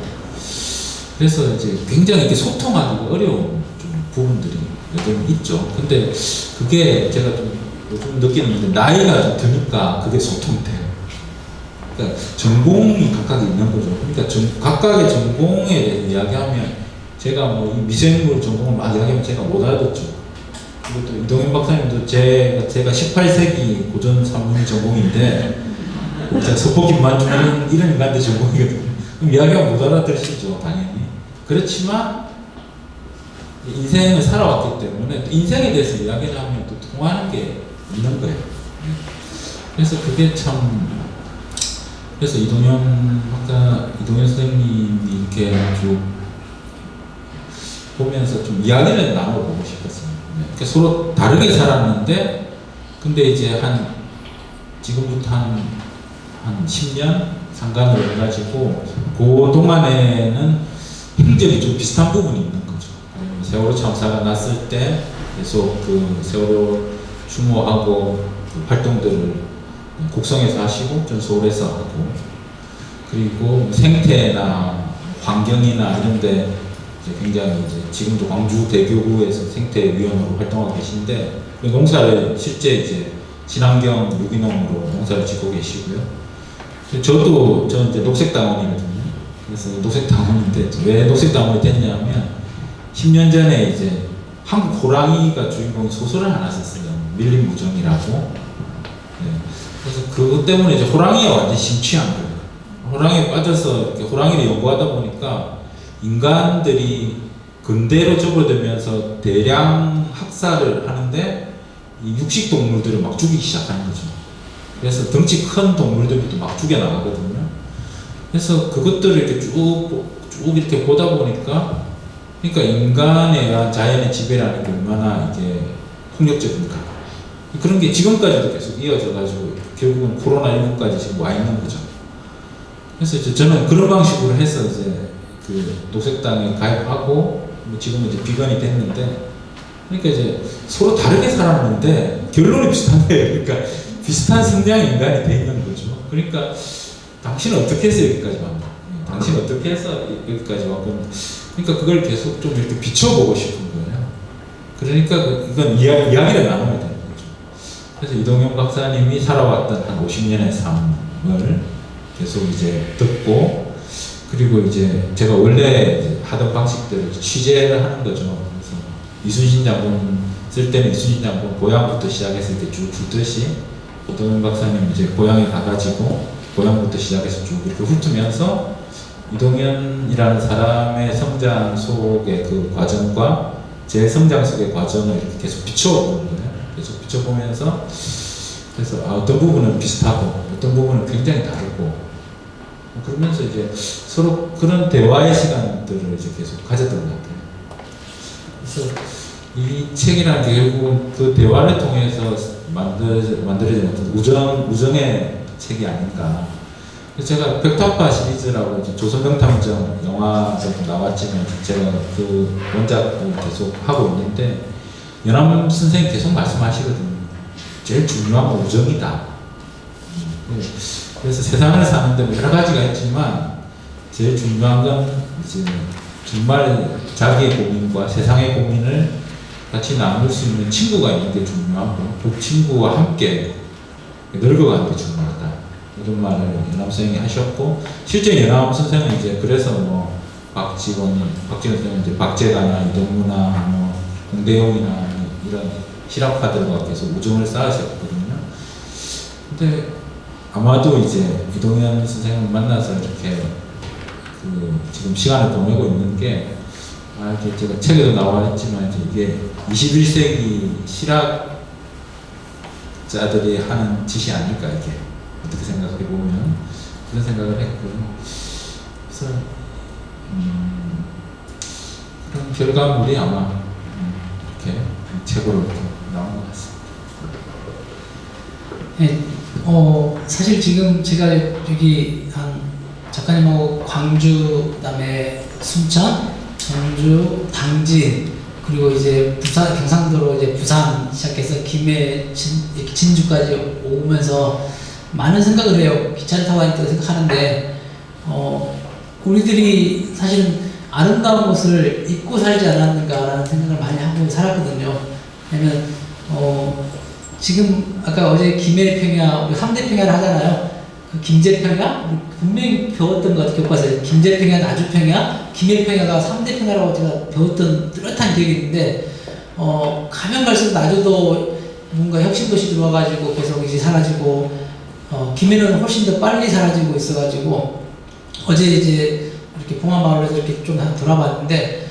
그래서 이제 굉장히 이렇게 소통하기가 어려운 좀 부분들이 여전히 있죠. 근데 그게 제가 좀 요즘 느끼는 게 나이가 좀 드니까 그게 소통이 돼요. 그러니까 전공이 각각 있는 거죠. 그러니까 각각의 전공에 대해서 이야기하면 제가 뭐 이 미생물 전공을 막 이야기하면 제가 못 알아듣죠. 그리고 또 이동현 박사님도 제가 18세기 고전 산문 전공인데 제가 서포 김만중 이런 인간들 전공이거든요. 그럼 이야기하면 못 알아들으시죠, 당연히. 그렇지만 인생을 살아왔기 때문에 인생에 대해서 이야기를 하면 또 통하는 게 있는 거예요. 그래서 그게 참 그래서 이동현 선생님이 이렇게 쭉 보면서 좀 이야기를 나눠보고 싶었어요. 그러니까 서로 다르게 살았는데 근데 이제 지금부터 한 10년 상관을 해가지고 그 동안에는 행적이 좀 비슷한 부분이 있는 거죠. 세월호 참사가 났을 때 계속 그 세월호 추모하고 그 활동들을 곡성에서 하시고 전 서울에서 하고 그리고 생태나 환경이나 이런데 굉장히 이제 지금도 광주 대교구에서 생태위원으로 활동하고 계신데 농사를 실제 이제 친환경 유기농으로 농사를 짓고 계시고요. 저는 이제 녹색당원이거든요. 그래서 녹색당원인데 왜 녹색당원이 됐냐면 10년 전에 이제 한국 호랑이가 주인공인 소설을 하나 썼어요. 밀림 무정이라고. 그래서 그것 때문에 이제 호랑이가 완전 심취한 거예요. 호랑이에 빠져서 이렇게 호랑이를 연구하다 보니까 인간들이 근대로 접어들면서 대량 학살을 하는데 이 육식 동물들을 막 죽이기 시작하는 거죠. 그래서 덩치 큰 동물들도 막 죽여나가거든요. 그래서 그것들을 이렇게 쭉 이렇게 보다 보니까 그러니까 인간에 의한 자연의 지배라는 게 얼마나 이게 폭력적인가. 그런 게 지금까지도 계속 이어져가지고 결국은 코로나19까지 지금 와 있는 거죠. 그래서 이제 저는 그런 방식으로 해서 이제 그 녹색당에 가입하고 지금은 이제 비건이 됐는데 그러니까 이제 서로 다르게 살았는데 결론이 비슷한 거예요. 그러니까 비슷한 성향의 인간이 돼 있는 거죠. 그러니까 당신은 어떻게 해서 여기까지 왔나? 당신은 어떻게 해서 여기까지 왔고 그러니까 그걸 계속 좀 이렇게 비춰보고 싶은 거예요. 그러니까 이건 이야기를 나눠야 되는 거죠. 그래서 이동현 박사님이 살아왔던 한 50년의 삶을 계속 이제 듣고 그리고 이제 제가 원래 이제 하던 방식대로 취재를 하는 거죠. 그래서 이순신 장군 쓸 때는 이순신 장군 고향부터 시작해서 이렇게 쭉 훑듯이 이동현 박사님 이제 고향에 가가지고 고향부터 시작해서 쭉 이렇게 훑으면서 이동현이라는 사람의 성장 속의 그 과정과 제 성장 속의 과정을 이렇게 계속 비춰보는 거예요. 계속 비춰보면서 그래서 어떤 부분은 비슷하고 어떤 부분은 굉장히 다르고 그러면서 이제 서로 그런 대화의 시간들을 이제 계속 가졌던 것 같아요. 그래서 이 책이라는 게 결국은 그 대화를 통해서 만들어진 어떤 우정의 책이 아닌가. 그래서 제가 벽탑화 시리즈라고 이제 조선명탐정 영화도 나왔지만 제가 그 원작을 계속 하고 있는데 연암 선생님 계속 말씀하시거든요. 제일 중요한 건 우정이다. 그래서 세상을 사는데 뭐 여러 가지가 있지만 제일 중요한 건 이제 정말 자기의 고민과 세상의 고민을 같이 나눌 수 있는 친구가 있는 게 중요하고 그 친구와 함께 늙어가는 게 중요하다. 이런 말을 연암 선생님이 하셨고 실제 연암 선생은 이제 그래서 뭐 박지원 선생님 이제 박재가나 이동무나 뭐 공대용이나 이런 실학파들과 계속 우정을 쌓으셨거든요. 근데 아마도 이제 이동현 선생님을 만나서 이렇게 그 지금 시간을 보내고 있는 게 이렇게 제가 책에도 나와 있지만 이게 21세기 실학자들이 하는 짓이 아닐까 이게 어떻게 생각해 보면 그런 생각을 했고요. 그래서 그런 결과물이 아마 이렇게 책으로 이렇게 나온 것 같습니다. 네, 사실 지금 제가 여기 한 작가님하고 광주, 그다음에 순천, 전주, 당진, 그리고 이제 부산, 경상도로 이제 부산 시작해서 김해, 이렇게 진주까지 오면서 많은 생각을 해요. 기차를 타고 다녔다고 생각하는데, 우리들이 사실은 아름다운 곳을 잊고 살지 않았는가라는 생각을 많이 하고 살았거든요. 왜냐면, 지금 아까 어제 김해평야, 우리 3대 평야를 하잖아요. 그 김제평야? 우리 분명히 배웠던 것 같아요. 교과서에. 김제평야, 나주평야, 김해평야가 3대 평야라고 제가 배웠던 뚜렷한 기억이 있는데, 가면 갈수록 나주도 뭔가 혁신도시 들어와가지고 계속 이제 사라지고, 김해는 훨씬 더 빨리 사라지고 있어가지고, 어제 이제 이렇게 봉화마을에서 이렇게 좀 돌아봤는데,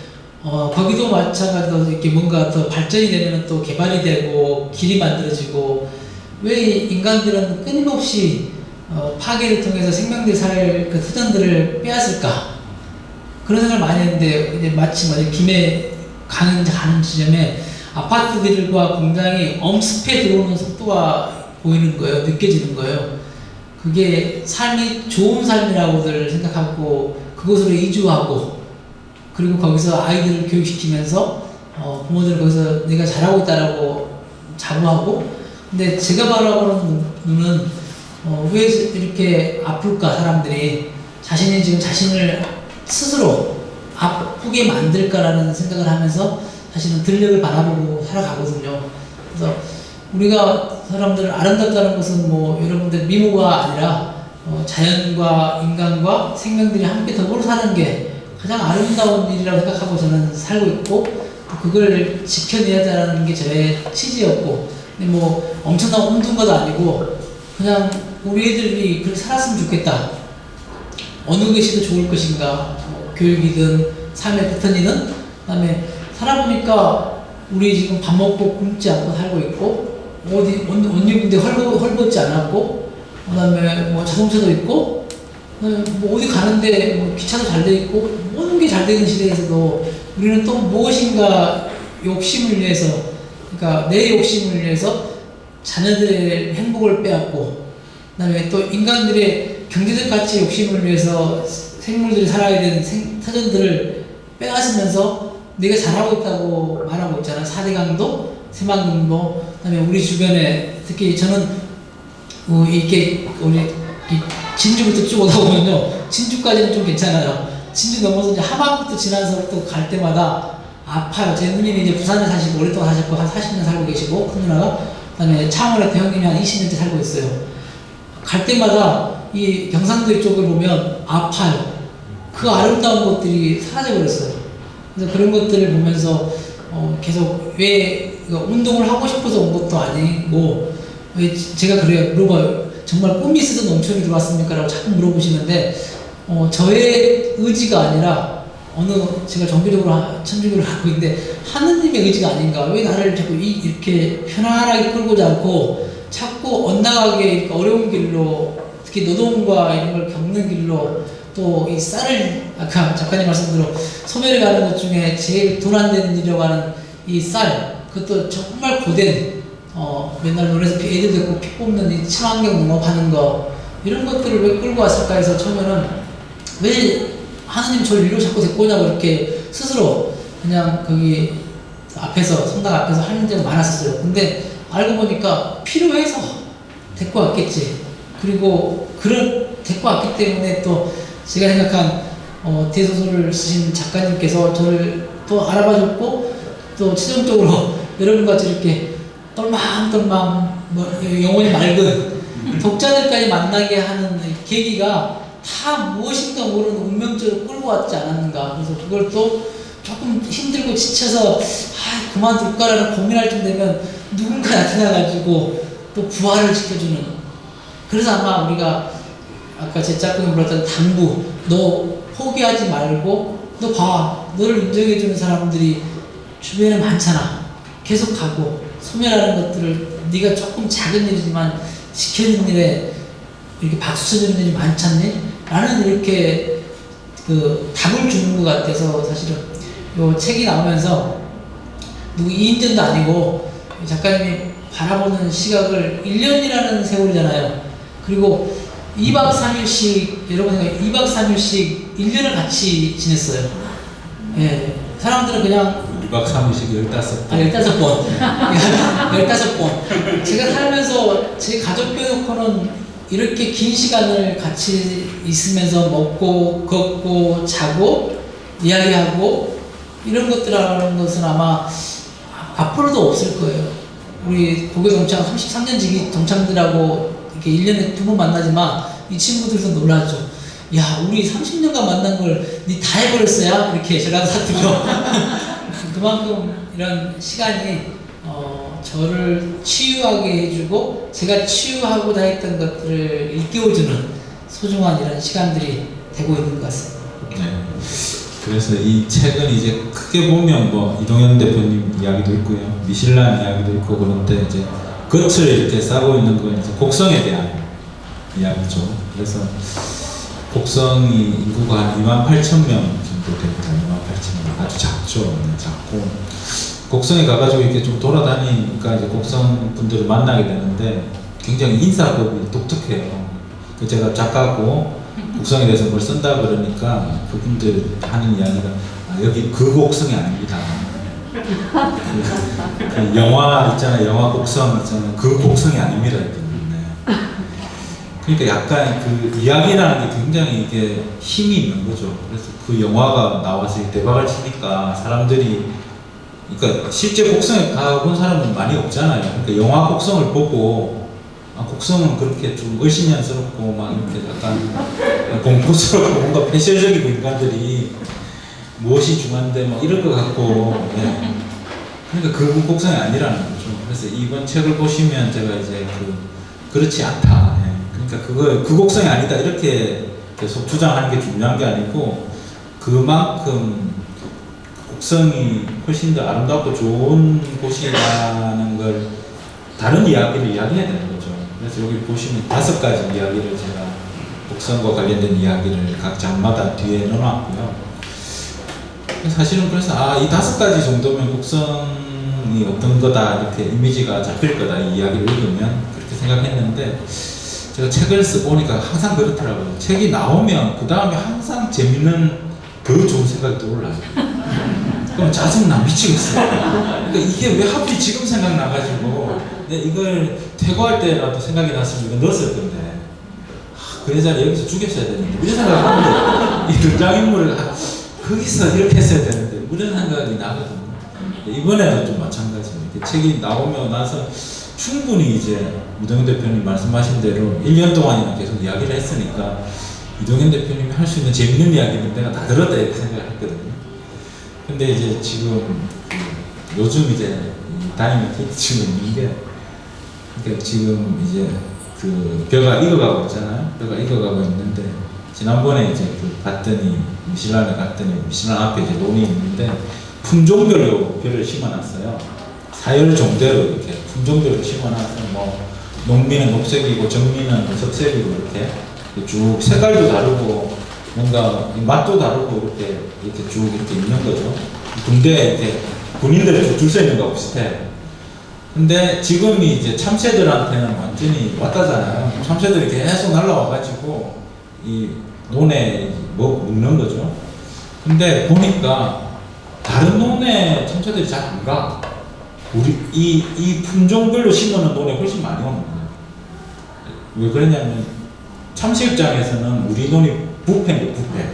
거기도 마찬가지로 이렇게 뭔가 더 발전이 되면 또 개발이 되고 길이 만들어지고 왜 인간들은 끊임없이 파괴를 통해서 생명들 살 그 터전들을 빼앗을까 그런 생각을 많이 했는데 이제 마침 어제 김해 가는 지점에 아파트들과 공장이 엄습해 들어오는 속도가 보이는 거예요. 느껴지는 거예요. 그게 삶이 좋은 삶이라고들 생각하고 그곳으로 이주하고 그리고 거기서 아이들을 교육시키면서 부모들은 거기서 내가 잘하고 있다라고 자부하고 근데 제가 바라보는 눈은 왜 이렇게 아플까 사람들이 자신이 지금 자신을 스스로 아프게 만들까라는 생각을 하면서 사실은 들녘을 바라보고 살아가거든요. 그래서 우리가 사람들을 아름답다는 것은 뭐 여러분들 미모가 아니라 자연과 인간과 생명들이 함께 더불어 사는 게 가장 아름다운 일이라고 생각하고 저는 살고 있고 그걸 지켜내야 된다는 게 저의 취지였고 근데 뭐 엄청난 옮든 것도 아니고 그냥 우리 애들이 그렇게 살았으면 좋겠다. 어느 것이 더 좋을 것인가 뭐 교육이든 삶의 패턴이든 그다음에 살아보니까 우리 지금 밥 먹고 굶지 않고 살고 있고 옷 입는데 헐벗지 않았고 그다음에 뭐 자동차도 있고 뭐 어디 가는데 뭐 기차도 잘 돼 있고 모든 게 잘 되는 시대에서도 우리는 또 무엇인가 욕심을 위해서 그러니까 내 욕심을 위해서 자녀들의 행복을 빼앗고 그다음에 또 인간들의 경제적 가치 욕심을 위해서 생물들이 살아야 되는 터전들을 빼앗으면서 내가 잘하고 있다고 말하고 있잖아. 4대 강도, 새만금도 그다음에 우리 주변에 특히 저는 이렇게 우리 진주부터 쭉 오다 보면요. 진주까지는 좀 괜찮아요. 진주 넘어서 이제 하반부터 지나서부터 갈 때마다 아파요. 제 누님이 이제 부산에 사시고 오랫동안 사셨고 한 40년 살고 계시고 큰 누나가 그다음에 창원에 그 형님이 한 20년째 살고 있어요. 갈 때마다 이 경상도 이쪽을 보면 아파요. 그 아름다운 것들이 사라져 버렸어요. 그래서 그런 것들을 보면서 계속 왜 운동을 하고 싶어서 온 것도 아니고 왜 제가 그래요. 물어봐요. 정말 꿈이 있어서 농촌에 들어왔습니까? 라고 자꾸 물어보시는데 저의 의지가 아니라 제가 종교적으로 천주교를 하고 있는데 하느님의 의지가 아닌가. 왜 나를 자꾸 이렇게 편안하게 끌고자 않고 자꾸 엇나가게 어려운 길로 특히 노동과 이런 걸 겪는 길로 또 이 쌀을 아까 작가님 말씀대로 소멸해 가는 것 중에 제일 돈 안 되는 일이라고 하는 이 쌀 그것도 정말 고된 맨날 논에서 애들 데리고 피 뽑는 이 친환경 농업하는 거 이런 것들을 왜 끌고 왔을까 해서 처음에는 왜 하느님 저를 이리로 자꾸 데리고 오냐고 이렇게 스스로 그냥 거기 앞에서 성당 앞에서 하는 데가 많았었어요. 근데 알고 보니까 필요해서 데리고 왔겠지. 그리고 그런 데리고 왔기 때문에 또 제가 생각한 대소설을 쓰신 작가님께서 저를 또 알아봐줬고 또 최종적으로 여러분같이 이렇게 똘망똘망 영혼이 맑은 독자들까지 만나게 하는 계기가 다 무엇인가 모르는 운명적으로 끌고 왔지 않았는가. 그래서 그걸 또 조금 힘들고 지쳐서 그만둘까라는 고민할 쯤 되면 누군가 나타나가지고 또 부활을 시켜주는. 그래서 아마 우리가 아까 제 짝꿍이 불렀던 당부, 너 포기하지 말고 너 봐, 너를 인정해주는 사람들이 주변에 많잖아. 계속 가고 소멸하는 것들을 네가 조금 작은 일이지만 시켜주는 일에 이렇게 박수 쳐주는 일이 많잖니? 라는 이렇게 그 답을 주는 것 같아서 사실은 요 책이 나오면서 누구 2인전도 아니고 작가님이 바라보는 시각을 1년이라는 세월이잖아요. 그리고 2박 3일씩 여러분 생각해 2박 3일씩 1년을 같이 지냈어요. 예, 사람들은 그냥 2박 3일씩 15번. 15번. 15번. 제가 살면서 제 가족 빼놓고는 이렇게 긴 시간을 같이 있으면서 먹고, 걷고, 자고, 이야기하고, 이런 것들하는 것은 아마 앞으로도 없을 거예요. 우리 고교 동창 33년 지기 동창들하고 이렇게 1년에 2번 만나지만 이 친구들도 놀라죠. 야, 우리 30년간 만난 걸 니 다 해버렸어야? 이렇게 제가 사투리로. 그만큼 이런 시간이 저를 치유하게 해주고 제가 치유하고자 했던 것들을 일깨워주는 소중한 이런 시간들이 되고 있는 것 같습니다. 네. 그래서 이 책은 이제 크게 보면 뭐 이동현 대표님 이야기도 있고요, 미실란 이야기도 있고 그런데 이제 겉을 이렇게 싸고 있는 건 이제 곡성에 대한 이야기죠. 그래서 곡성이 인구가 한 28,000명 정도 됩니다. 28,000명. 아주 작죠. 네, 작고 곡성에 가가지고 이렇게 좀 돌아다니니까 이제 곡성 분들을 만나게 되는데 굉장히 인사법이 독특해요. 제가 작가고 곡성에 대해서 뭘 쓴다 그러니까 그분들 하는 이야기가 여기 그 곡성이 아닙니다. 그 영화 있잖아요. 영화 곡성 있잖아요. 그 곡성이 아닙니다. 그러니까 약간 그 이야기라는 게 굉장히 이게 힘이 있는 거죠. 그래서 그 영화가 나와서 대박을 치니까 사람들이, 그러니까 실제 곡성에 가본 사람은 많이 없잖아요. 그러니까 영화 곡성을 보고 곡성은 그렇게 좀 을신년스럽고 막 이렇게 약간 공포스럽고 뭔가 폐쇄적이고 인간들이 무엇이 중요한데 막 이럴 것 같고, 네. 그러니까 그 곡성이 아니라는 거죠. 그래서 이번 책을 보시면 제가 이제 그렇지 않다. 네. 그러니까 그 곡성이 아니다 이렇게 계속 주장하는 게 중요한 게 아니고 그만큼 곡성이 훨씬 더 아름답고 좋은 곳이라는 걸 다른 이야기를 이야기해야 되는 거죠. 그래서 여기 보시면 5가지 이야기를 제가 곡성과 관련된 이야기를 각 장마다 뒤에 넣어놨고요. 사실은 그래서 이 5가지 정도면 곡성이 어떤 거다 이렇게 이미지가 잡힐 거다 이 이야기를 읽으면 그렇게 생각했는데 제가 책을 써보니까 항상 그렇더라고요. 책이 나오면 그 다음에 항상 재밌는 더 좋은 생각이 떠올라요. 그럼 짜증나 미치겠어요. 그러니까 이게 왜 하필 지금 생각나가지고 이걸 퇴고할 때라도 생각이 났으면 이거 넣었을 건데 그 여자를 여기서 죽였어야 되는데 이런 생각을 하는데 이 등장인물을 거기서 이렇게 했어야 되는데 이런 생각이 나거든요. 이번에도 좀 마찬가지입니다. 책이 나오면 나서 충분히 이제 이동현 대표님 말씀하신 대로 1년 동안이나 계속 이야기를 했으니까 이동현 대표님이 할 수 있는 재밌는 이야기는 내가 다 들었다 이렇게 생각을 했거든요. 근데 이제 지금 요즘 이제 다니면 치고 있는 게 그러니까 지금 이제 그 벼가 익어가고 있잖아요. 벼가 익어가고 있는데 지난번에 이제 갔더니 미실란에 갔더니 미실란 앞에 이제 논이 있는데 품종별로 벼를 심어놨어요. 사열 종대로 이렇게 품종별로 심어놔서 뭐 농미는 녹색이고 정미는 석색이고 이렇게 쭉 색깔도 다르고 뭔가 맛도 다르고 이렇게 쭉 이렇게 있는 거죠. 군대 이렇게 군인들 줄 서 있는 거하고 비슷해. 근데 지금이 이제 참새들한테는 완전히 왔다잖아요. 참새들이 계속 날라와가지고 이 논에 먹는 거죠. 근데 보니까 다른 논에 참새들이 잘 안 가. 우리 이 품종별로 심어놓은 논에 훨씬 많이 오는 거예요. 왜 그러냐면 참새 입장에서는 우리 논이 부패인 거 부패.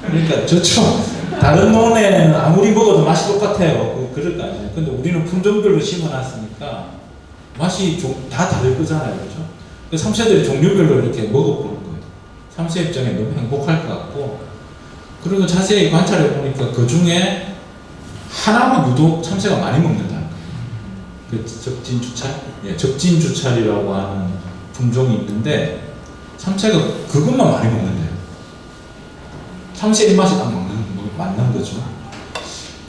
그러니까 저쪽 다른 논에는 아무리 먹어도 맛이 똑같아요. 그럴 거 아니에요. 근데 우리는 품종별로 심어놨으니까 맛이 다 다를 거잖아요. 그렇죠? 그 참새들이 종류별로 이렇게 먹어보는 거예요. 참새 입장에 너무 행복할 것 같고, 그리고 자세히 관찰해 보니까 그 중에 하나만 유독 참새가 많이 먹는다는 거예요. 그 적진주찰? 예, 적진주찰이라고 하는 품종이 있는데 참새가 그것만 많이 먹는데요. 참새 입맛이 딱 맞는 거죠.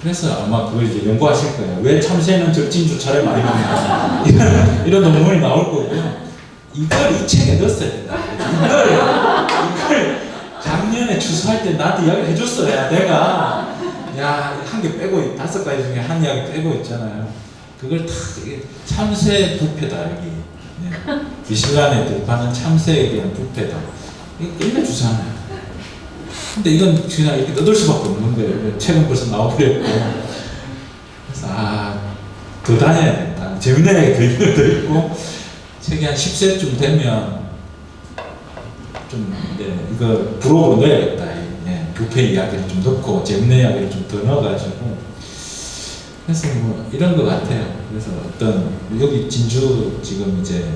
그래서 아마 그걸 이제 연구하실 거예요. 왜 참새는 적진주찰을 많이 먹나 이런 논문이 나올 거고요. 이걸 이 책에 넣었어야 된다. 이걸 작년에 추수할 때 나한테 이야기를 해줬어야 내가 야, 한 개 빼고 5가지 중에 한 이야기 빼고 있잖아요. 그걸 다 참새 부패다 여기. 네. 미슐란에 대입하는 참새에 대한 부패다. 이거 끝내주잖아요. 근데 이건 그냥 이렇게 떠들 수밖에 없는 거예요. 책은 벌써 나와버렸고. 그래서 더 다녀야 된다. 재밌는 이야기 더 있고, 책이 한 10세쯤 되면 좀 이거 부록으로 넣어야겠다. 부패 이야기를 좀 넣고 재밌는 이야기를 좀 더 넣어가지고. 그래서 뭐 이런 것 같아요. 그래서 어떤 여기 진주 지금 이제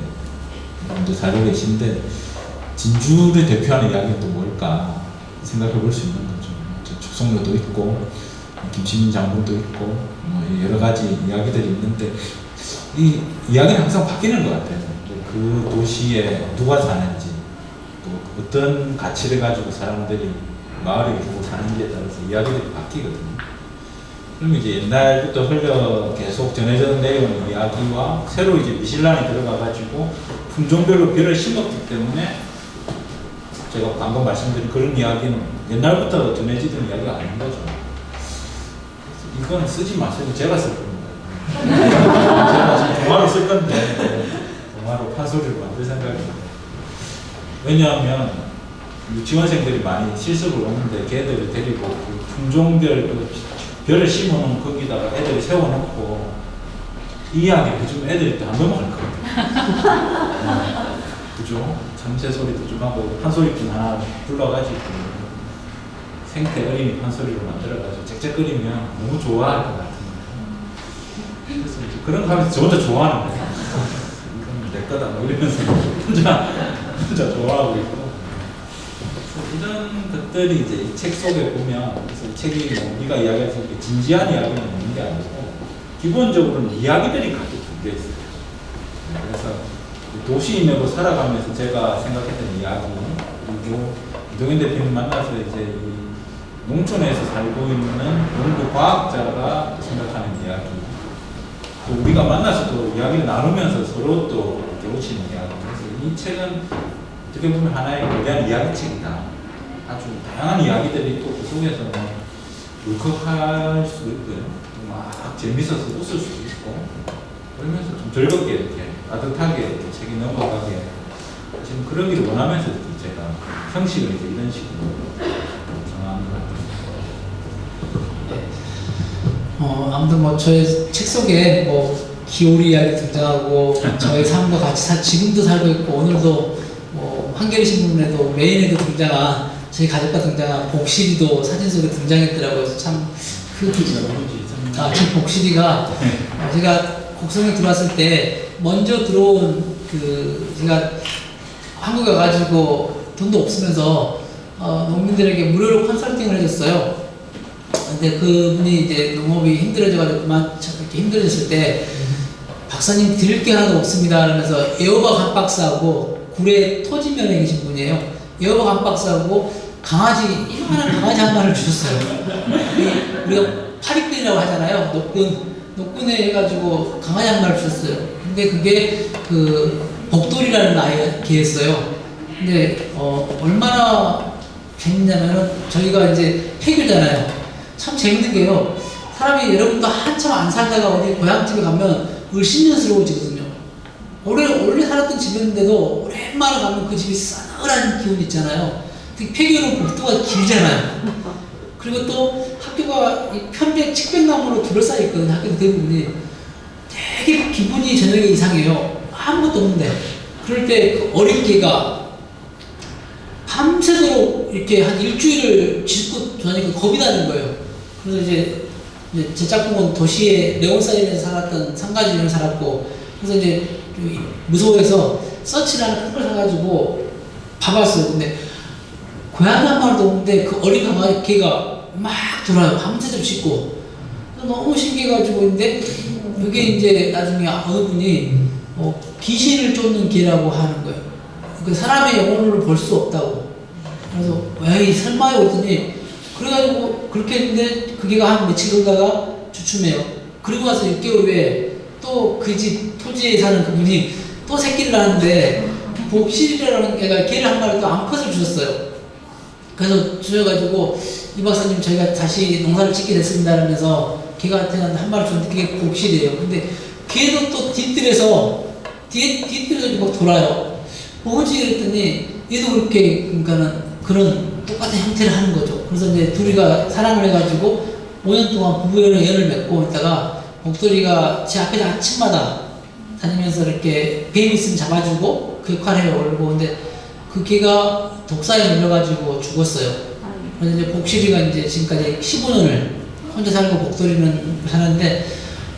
분들 살고 계신데 진주를 대표하는 이야기는 또 뭘까 생각해 볼 수 있는 거죠. 축성로도 있고 김시민 장군도 있고 뭐 여러 가지 이야기들이 있는데 이 이야기는 항상 바뀌는 것 같아요. 그 도시에 누가 사는지 또 어떤 가치를 가지고 사람들이 마을을 이루고 사는지에 따라서 이야기들이 바뀌거든요. 그럼 이제 옛날부터 흘려 계속 전해져 내려오는 이야기와 새로 이제 미슐란이 들어가가지고 품종별로 별을 심었기 때문에 제가 방금 말씀드린 그런 이야기는 옛날부터 전해지던 이야기가 아닌 거죠. 이건 쓰지 마세요. 제가 쓸 겁니다. 제가 지금 동화로 쓸 건데 동화로 판소리로 만들 생각입니다. 왜냐하면 유치원생들이 많이 실습을 오는데 걔들을 데리고 그 품종별 별을 심어놓은 거기다가 애들이 세워놓고 이 이야기 해주면 애들이 또 안 넘어갈 거예요. 그죠? 참새 소리도 좀 하고 판소리꾼 하나 불러가지고 생태 어린이 판소리로 만들어가지고 짹짹거리면 너무 좋아할 것 같은 거예요. 그래서 이제 그런 거 하면서 저 혼자 좋아하는 거예요. 이건 내 거다 뭐 이러면서 혼자 좋아하고 있고. 이런 것들이 이제 이 책 속에 보면, 그래서 이 책이 뭐 우리가 이야기할 수 있게 진지한 이야기는 없는 게 아니고 기본적으로는 이야기들이 가득 담겨 있어요. 그래서 도시인으로 살아가면서 제가 생각했던 이야기, 그리고 이동현 대표님 만나서 이제 이 농촌에서 살고 있는 농부 과학자가 생각하는 이야기, 또 우리가 만나서 또 이야기를 나누면서 서로 또 깨우치는 이야기. 그래서 이 책은 어떻게 보면 하나의 거대한 이야기책이다. 아주 다양한 이야기들이 또 그 속에서 울컥할 수도 있고요. 막 재밌어서 웃을 수도 있고, 그러면서 좀 즐겁게 이렇게 따뜻하게 이렇게 책이 넘어가게 지금 그러기를 원하면서 제가 형식을 이제 이런 식으로 정한 것 같아요. 아무튼 뭐 저의 책 속에 뭐 기오리 이야기 등장하고 저의 삶과 같이 지금도 살고 있고 오늘도 뭐 한겨레 신문에도 메인에도 등장한 저희 가족과 등장한 복실이도 사진 속에 등장했더라고요. 그래서 참 지금 복실이가 제가 곡성에 들어왔을 때 먼저 들어온 제가 한국에 와가지고 돈도 없으면서 농민들에게 무료로 컨설팅을 해줬어요. 근데 그분이 이제 농업이 힘들어져가지고 이렇게 힘들어졌을 때 박사님 드릴 게 하나도 없습니다 하면서 애호박 한 박스하고 굴에 토지면에 계신 분이에요. 애호박 한 박스하고 강아지, 이만한 강아지 한 마리를 주셨어요. 우리가 파리꾼이라고 하잖아요. 녹근에 해가지고 강아지 한 마리를 주셨어요. 근데 그게 복돌이라는 개였어요. 근데 얼마나 재밌냐면은 저희가 이제 해결잖아요. 참 재밌는 게요. 사람이 여러분도 한참 안 살다가 어디 고향집에 가면 을신년스러워지거든요. 원래 살았던 집이었는데도 오랜만에 가면 그 집이 싸늘한 기운이 있잖아요. 특히 폐교는 복도가 길잖아요. 그리고 또 학교가 이 편백, 칡백나무로 둘러싸여 있거든요. 학교 대부분이. 되게 기분이 저녁에 이상해요. 아무것도 없는데. 그럴 때 그 어린 개가 밤새도록 이렇게 한 일주일을 짖고 다니까 겁이 나는 거예요. 그래서 이제 제 짝꿍은 도시에 네온사이드에서 살았던 상가집에 살았고, 그래서 이제 무서워해서 서치라는 큰 걸 사가지고 봐봤어요. 근데 고양이 한 마리도 없는데 그 어린 개가 막 돌아요. 밤새도록 짖고. 너무 신기해가지고 있는데 그게 이제 나중에 어느 분이 귀신을 쫓는 개라고 하는 거예요. 그 사람의 영혼을 볼 수 없다고. 그래서 왜 설마요 그랬더니 그래가지고 그렇게 했는데 그 개가 한 며칠 걸다가 주춤해요. 그리고 나서 6개월 후에 또 그 집 토지에 사는 그분이 또 새끼를 낳았는데 복실이라는 개가 개를 한 마리 또 암컷을 주셨어요. 그래서 주셔가지고 이 박사님 저희가 다시 농사를 짓게 됐습니다 하면서 개한테 한 마리 줬는데 그게 복실이에요. 근데 개도 또 뒤뜰에서 막 돌아요. 뭐지 그랬더니 얘도 그렇게 그러니까는 그런 똑같은 형태를 하는 거죠. 그래서 이제 둘이가 사랑을 해가지고 5년 동안 부부연의 연을 맺고 있다가 목도리가 제 앞에 아침마다 다니면서 이렇게 뱀 있으면 잡아주고 그 역할을 해요. 근데 그 개가 독사에 물려가지고 죽었어요. 그래서 이제 복실이가 이제 지금까지 15년을 혼자 살고 목도리는 사는데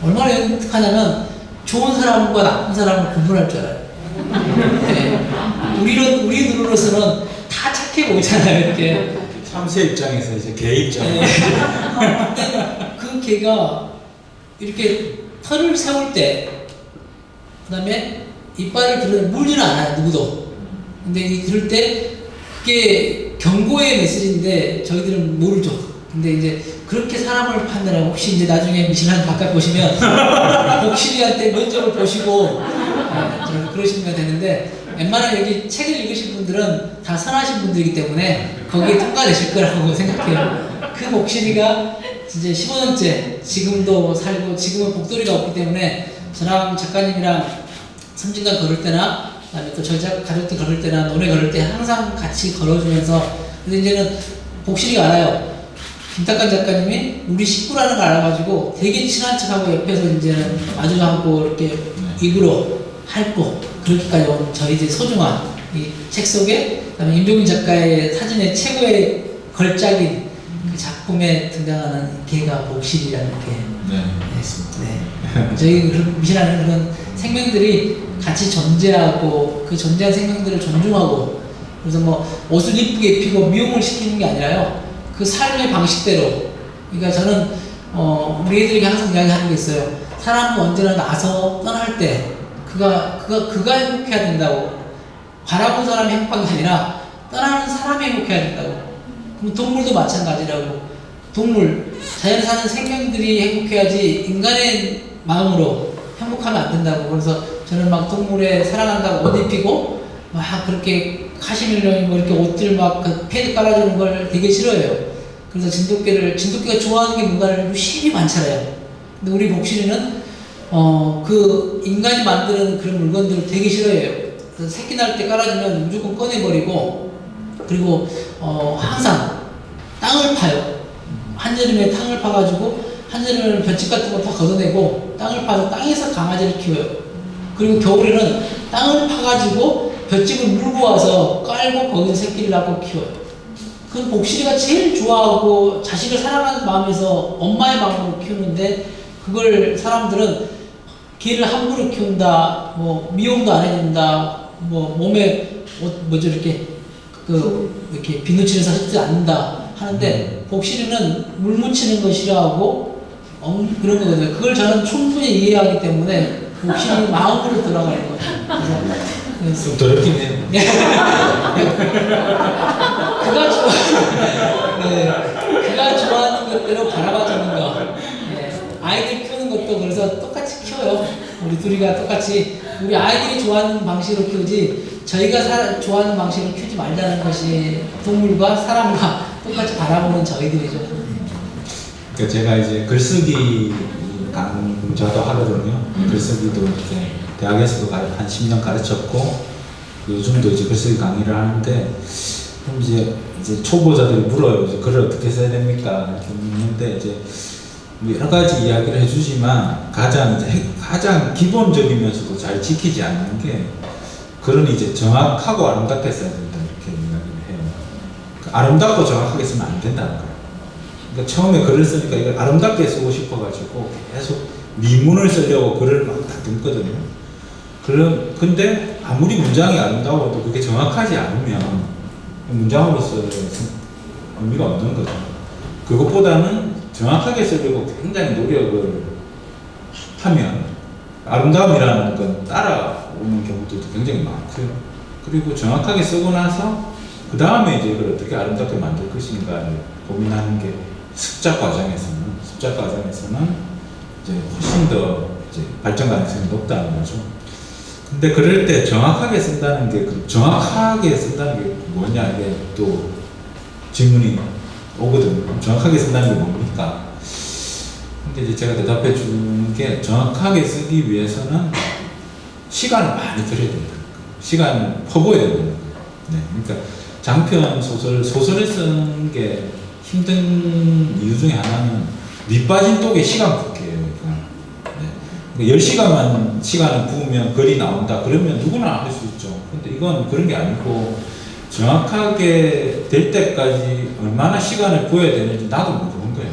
얼마나 행복하냐면 좋은 사람과 나쁜 사람을 구분할 줄 알아요. 네. 우리 눈으로서는 다 착해 보이잖아요, 이렇게. 참새 입장에서 이제 개 입장에. 그 개가 이렇게 털을 세울 때, 그 다음에 이빨을 들으면 물지는 않아요, 누구도. 근데 이 들을 때 그게 경고의 메시지인데 저희들은 모르죠. 근데 이제 그렇게 사람을 판단하고 혹시 이제 나중에 미실한 바깥 보시면 복실이한테 면접을 보시고 그러시면 되는데 웬만하면 여기 책을 읽으신 분들은 다 선하신 분들이기 때문에 거기에 통과되실 거라고 생각해요. 그 복실이가 이제 15년째 지금도 살고 지금은 복도리가 없기 때문에 저랑 작가님이랑 섬진강 걸을 때나 그다음에 또 저희 가족들 걸을 때나 노래 걸을 때 항상 같이 걸어주면서 근데 이제는 복실이가 알아요. 김탁관 작가님이 우리 식구라는 걸 알아가지고 되게 친한 척하고 옆에서 이제는 마주하고 이렇게 입으로 핥고 그렇게까지 온 저희 이제 소중한 이 책 속에 그다음에 임종민 작가의 사진의 최고의 걸작인 그 작품에 등장하는 개가 복실이라는 게 네. 네. 저희 그런 미신하는 그런 생명들이 같이 존재하고 그 존재한 생명들을 존중하고 그래서 뭐 옷을 이쁘게 입히고 미용을 시키는 게 아니라요. 그 삶의 방식대로. 그러니까 저는 우리 애들에게 항상 이야기하는 게 있어요. 사람은 언제나 나서 떠날 때 그가 행복해야 된다고. 바라본 사람이 행복한 게 아니라 떠나는 사람이 행복해야 된다고. 그럼 동물도 마찬가지라고. 자연에 사는 생명들이 행복해야지 인간의 마음으로 행복하면 안 된다고. 그래서 저는 막 동물에 사랑한다고 옷 입히고 막 그렇게 카시밀로 뭐 이렇게 옷들 막 그 패드 깔아주는 걸 되게 싫어해요. 그래서 진돗개가 좋아하는 게 뭔가를 유심히 관찰해요. 근데 우리 복실이는 그 인간이 만드는 그런 물건들을 되게 싫어해요. 그래서 새끼 날 때 깔아주면 무조건 꺼내버리고 그리고 항상 땅을 파요. 한여름에 땅을 파가지고 한여름에는 볏짚 같은 거 다 걷어내고 땅을 파서 땅에서 강아지를 키워요. 그리고 겨울에는 땅을 파가지고 볏짚을 물고 와서 깔고 거기서 새끼를 낳고 키워요. 그건 복실이가 제일 좋아하고 자식을 사랑하는 마음에서 엄마의 마음으로 키우는데 그걸 사람들은 개를 함부로 키운다, 뭐 미용도 안 해준다, 뭐 몸에 이렇게 비누칠해서 흩지 않는다 하는데 복실이는 물 묻히는 거 싫어하고 그런 거거든요. 그걸 저는 충분히 이해하기 때문에 복실이 마음으로 들어가는 거죠. 좀 더럽긴 해요. 그가 좋아하는 것대로 바라봐주는 거. 네. 아이들 키우는 것도 그래서 똑같이 키워요. 우리 둘이가 똑같이 우리 아이들이 좋아하는 방식으로 키우지 저희가 좋아하는 방식으로 키우지 말자는 것이 동물과 사람과 똑같이 바라보는 저희들이죠. 그러니까 제가 이제 글쓰기 강좌도 하거든요. 글쓰기도 이렇게 대학에서도 한 10년 가르쳤고 요즘도 이제 글쓰기 강의를 하는데 그럼 이제 초보자들이 물어요. 이제 글을 어떻게 써야 됩니까? 이렇게 묻는데 이제 여러 가지 이야기를 해주지만 가장 기본적이면서도 잘 지키지 않는 게 글은 이제 정확하고 아름답게 써야 된다 이렇게 이야기를 해요. 아름답고 정확하게 쓰면 안 된다는 거예요. 그러니까 처음에 글을 쓰니까 이걸 아름답게 쓰고 싶어가지고 계속 미문을 쓰려고 글을 막 다듬거든요. 근데 아무리 문장이 아름다워도 그게 정확하지 않으면 문장으로서 의미가 없는 거죠. 그것보다는 정확하게 쓰려고 굉장히 노력을 하면 아름다움이라는 건 따라오는 경우도 굉장히 많고요. 그리고 정확하게 쓰고 나서 그 다음에 이제 이걸 어떻게 아름답게 만들 것인가를 고민하는 게 습작 과정에서는 이제 훨씬 더 이제 발전 가능성이 높다는 거죠. 근데 그럴 때 정확하게 쓴다는 게 뭐냐 이게 또 질문이 오거든요. 정확하게 쓴다는 게 뭡니까? 근데 이제 제가 대답해 주는 게 정확하게 쓰기 위해서는 시간을 많이 들여야 된다. 시간을 퍼부어야 된다. 네, 그러니까 장편 소설을 쓰는 게 힘든 이유 중에 하나는 밑빠진 독에 시간 붓기예요. 네. 10시간만 시간을 부으면 글이 나온다. 그러면 누구나 할 수 있죠. 근데 이건 그런 게 아니고 정확하게 될 때까지 얼마나 시간을 부어야 되는지 나도 모르는 거예요.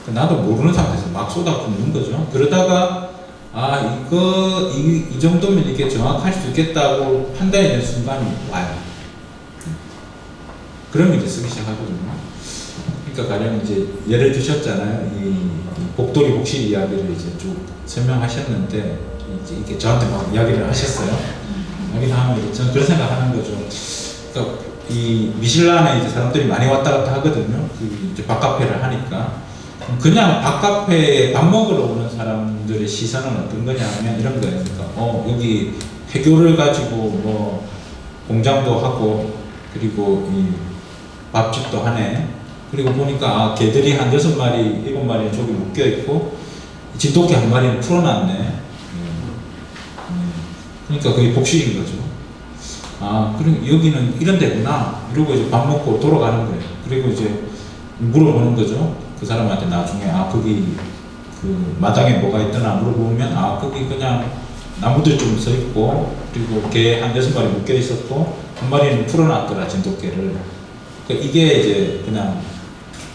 나도 모르는 상태에서 막 쏟아붓는 거죠. 그러다가 이 정도면 이게 정확할 수 있겠다고 판단이 된 순간이 와요. 그러면 이제 쓰기 시작하거든요. 그러니까 가령 이제 예를 드셨잖아요. 이 복돌이 복실 이야기를 이제 쭉 설명하셨는데 이제 이게 저한테 막 이야기를 하셨어요. 이야기를 하면 이제 저는 그런 생각하는 거죠. 그러니까 이 미실란에 이제 사람들이 많이 왔다 갔다 하거든요. 이제 밥카페를 하니까 그냥 밥카페에 밥 먹으러 오는 사람들의 시선은 어떤 거냐 하면 이런 거예요. 그러니까 여기 해교를 가지고 뭐 공장도 하고 그리고 이 밥집도 하네. 그리고 보니까 개들이 한 6마리, 7마리 저기 묶여있고 진돗개 한 마리는 풀어놨네. 그러니까 그게 복식인 거죠. 그리고 여기는 이런 데구나. 이러고 이제 밥 먹고 돌아가는 거예요. 그리고 이제 물어보는 거죠. 그 사람한테 나중에 거기 그 마당에 뭐가 있더나 물어보면 거기 그냥 나무들 좀 서 있고 그리고 개 한 6마리 묶여 있었고 한 마리는 풀어놨더라 진돗개를. 그러니까 이게 이제 그냥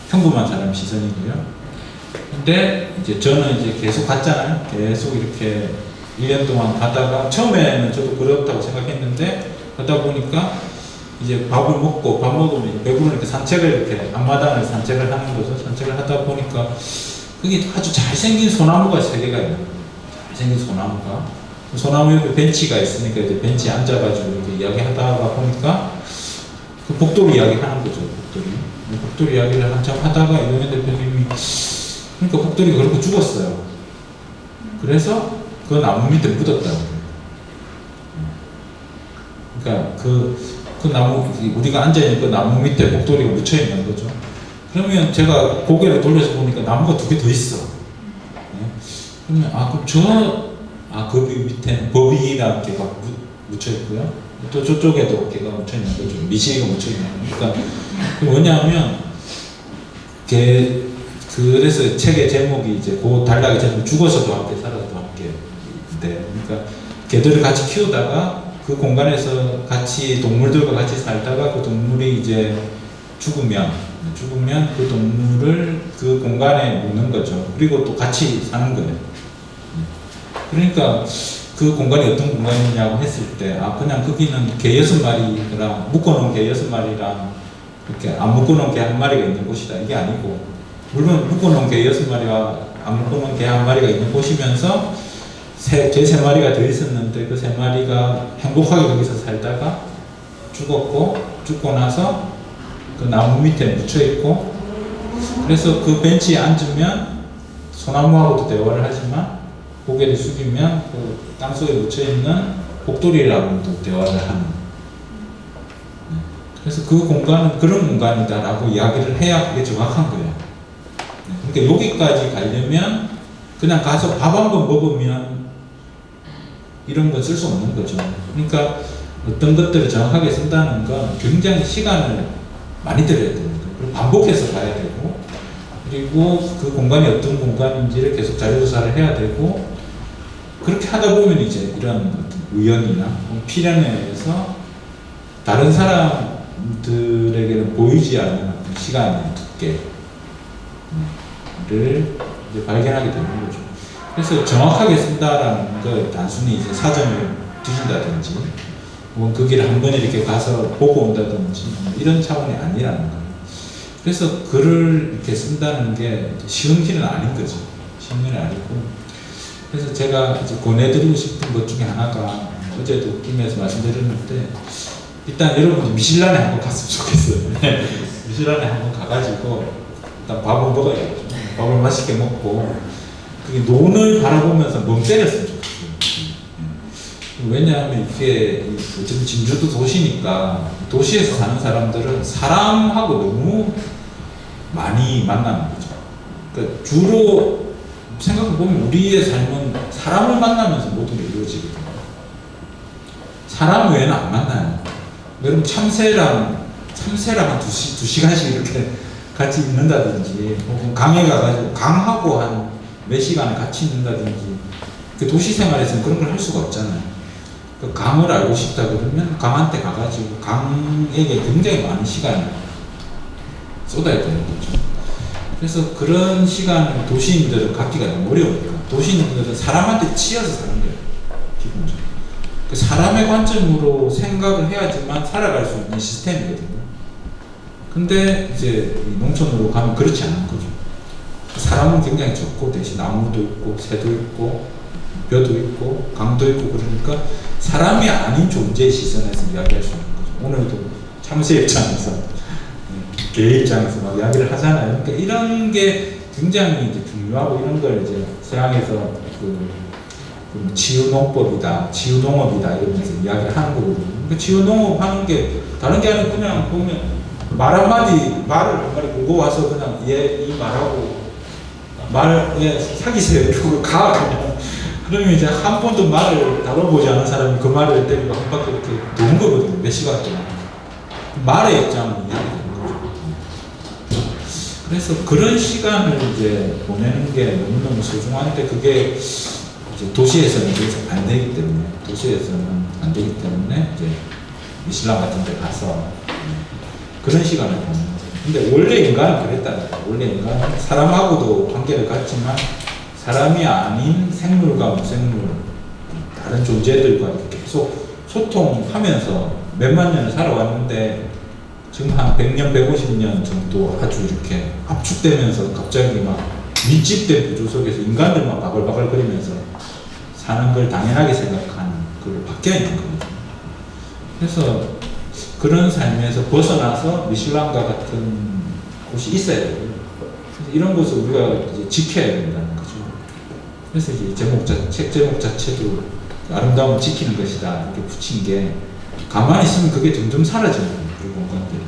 평범한 사람 시선이고요. 근데 이제 저는 이제 계속 갔잖아요. 계속 이렇게 1년 동안 가다가 처음에는 저도 그렇다고 생각했는데 가다 보니까 이제 밥을 먹고 밥 먹으면 배부르니까 산책을 이렇게 앞마당을 산책을 하는 거죠. 산책을 하다 보니까 그게 아주 잘생긴 소나무가 3개가 있는 거예요. 잘생긴 소나무가. 소나무 옆에 벤치가 있으니까 이제 벤치에 앉아가지고 이렇게 이야기하다가 보니까 그 복돌이 이야기 하는 거죠. 복돌이 이야기를 한참 하다가 이동현 대표님이 그러니까 복돌이가 그렇게 죽었어요. 그래서 그 나무 밑에 묻었다는 거예요. 그러니까 그 나무 우리가 앉아있는 그 나무 밑에 복돌이가 묻혀 있는 거죠. 그러면 제가 고개를 돌려서 보니까 나무가 2개 더 있어. 네? 그러면 그럼 그 밑에는 법이라는 개가 묻혀 있고요. 또 저쪽에도 개가 묻혀 있는 거죠. 미시가 묻혀 있는 거니까. 뭐냐면 그래서 책의 제목이 이제 그 단락의 제목 죽어서도 함께 살아도 함께. 네. 그러니까 개들을 같이 키우다가 그 공간에서 같이 동물들과 같이 살다가 그 동물이 이제 죽으면 그 동물을 그 공간에 묻는 거죠. 그리고 또 같이 사는 거예요. 그러니까 그 공간이 어떤 공간이냐고 했을 때 그냥 거기는 개 6마리랑 묶어놓은 개 6마리랑 이렇게 안 묶어놓은 개 1마리가 있는 곳이다. 이게 아니고 물론 묶어놓은 개 6마리와 안 묶어놓은 개 1마리가 있는 곳이면서 개 3마리가 더 있었는데 그 3마리가 행복하게 거기서 살다가 죽고 나서 그 나무 밑에 묻혀있고 그래서 그 벤치에 앉으면 소나무하고도 대화를 하지만 고개를 숙이면 그 땅속에 묻혀있는 복돌이라고도 대화를 하는. 그래서 그 공간은 그런 공간이다라고 이야기를 해야 그게 정확한 거예요. 그러니까 여기까지 가려면 그냥 가서 밥 한 번 먹으면 이런 건 쓸 수 없는 거죠. 그러니까 어떤 것들을 정확하게 쓴다는 건 굉장히 시간을 많이 들여야 됩니다. 그리고 반복해서 봐야 되고, 그리고 그 공간이 어떤 공간인지를 계속 자료조사를 해야 되고, 그렇게 하다 보면 이제 이런 어떤 우연이나 필연에 의해서 다른 사람들에게는 보이지 않는 어떤 시간의 두께를 이제 발견하게 되는 거죠. 그래서 정확하게 쓴다라는 거 단순히 이제 사전을 뒤진다든지 혹은 그 길을 한 번에 이렇게 가서 보고 온다든지 이런 차원이 아니라는 거예요. 그래서 글을 이렇게 쓴다는 게 쉬운 길은 아닌 거죠. 쉬운 길은 아니고. 그래서 제가 이제 권해드리고 싶은 것 중에 하나가 어제도 김에서 말씀드렸는데, 일단 여러분들 미슐란에 한번 갔으면 좋겠어요. 미슐란에 한번 가가지고 일단 밥을 먹어야죠. 밥을 맛있게 먹고 그게 논을 바라보면서 멍 때렸으면 좋겠어요. 왜냐하면 이게 어쨌든 진주도 도시니까 도시에서 사는 사람들은 사람하고 너무 많이 만나는 거죠. 그러니까 주로 생각해보면 우리의 삶은 사람을 만나면서 모든 게 이루어지거든요. 사람 외에는 안 만나요. 여러분 참새랑 한 두 시간씩 이렇게 같이 있는다든지, 혹은 강에 가가지고 강하고 한 몇 시간 같이 있는다든지, 그 도시 생활에서는 그런 걸 할 수가 없잖아요. 그 강을 알고 싶다 그러면 강한테 가가지고 강에게 굉장히 많은 시간을 쏟아야 되는 거죠. 그래서 그런 시간을 도시인들은 갖기가 너무 어려우니까 도시인들은 사람한테 치여서 사는 거예요. 기본적으로. 그 사람의 관점으로 생각을 해야지만 살아갈 수 있는 시스템이거든요. 근데 이제 농촌으로 가면 그렇지 않은 거죠. 사람은 굉장히 적고 대신 나무도 있고 새도 있고 벼도 있고 강도 있고, 그러니까 사람이 아닌 존재의 시선에서 이야기할 수 있는 거죠. 오늘도 참새 입장에서 개 입장에서 막 이야기를 하잖아요. 그러니까 이런 게 굉장히 이제 중요하고, 이런 걸 이제 서양에서 그 치유농법이다, 치유농업이다 이러면서 이야기를 하는 거거든요. 그러니까 치유농업 하는 게 다른 게 아니고 그냥 보면 말을 한마디 보고 와서 그냥 이 말하고 말에 사귀세요 이러고 가 그냥. 그러면 이제 한 번도 말을 다뤄보지 않은 사람이 그 말을 때리고 한 바퀴 이렇게 도는 거거든요. 몇 시간 동안. 말의 입장은 이야기되는 거죠. 그래서 그런 시간을 이제 보내는 게 너무너무 소중한데, 그게 이제 도시에서는 안 되기 때문에 이제 미슐란 같은 데 가서 그런 시간을 보내는 거죠. 근데 원래 인간은 그랬다는 거예요. 원래 인간은 사람하고도 관계를 갖지만 사람이 아닌 생물과 무생물, 다른 존재들과 이렇게 계속 소통하면서 몇만 년을 살아왔는데, 지금 한 100년, 150년 정도 아주 이렇게 압축되면서 갑자기 막 밀집된 구조 속에서 인간들만 바글바글거리면서 사는 걸 당연하게 생각하는 걸 바뀌어 있는 겁니다. 그래서 그런 삶에서 벗어나서 미슐란과 같은 곳이 있어야 되고요. 이런 곳을 우리가 이제 지켜야 된다는 거죠. 그래서 이제 책 제목 자체도 아름다움을 지키는 것이다 이렇게 붙인 게, 가만히 있으면 그게 점점 사라지는 거예요. 그 공간들이.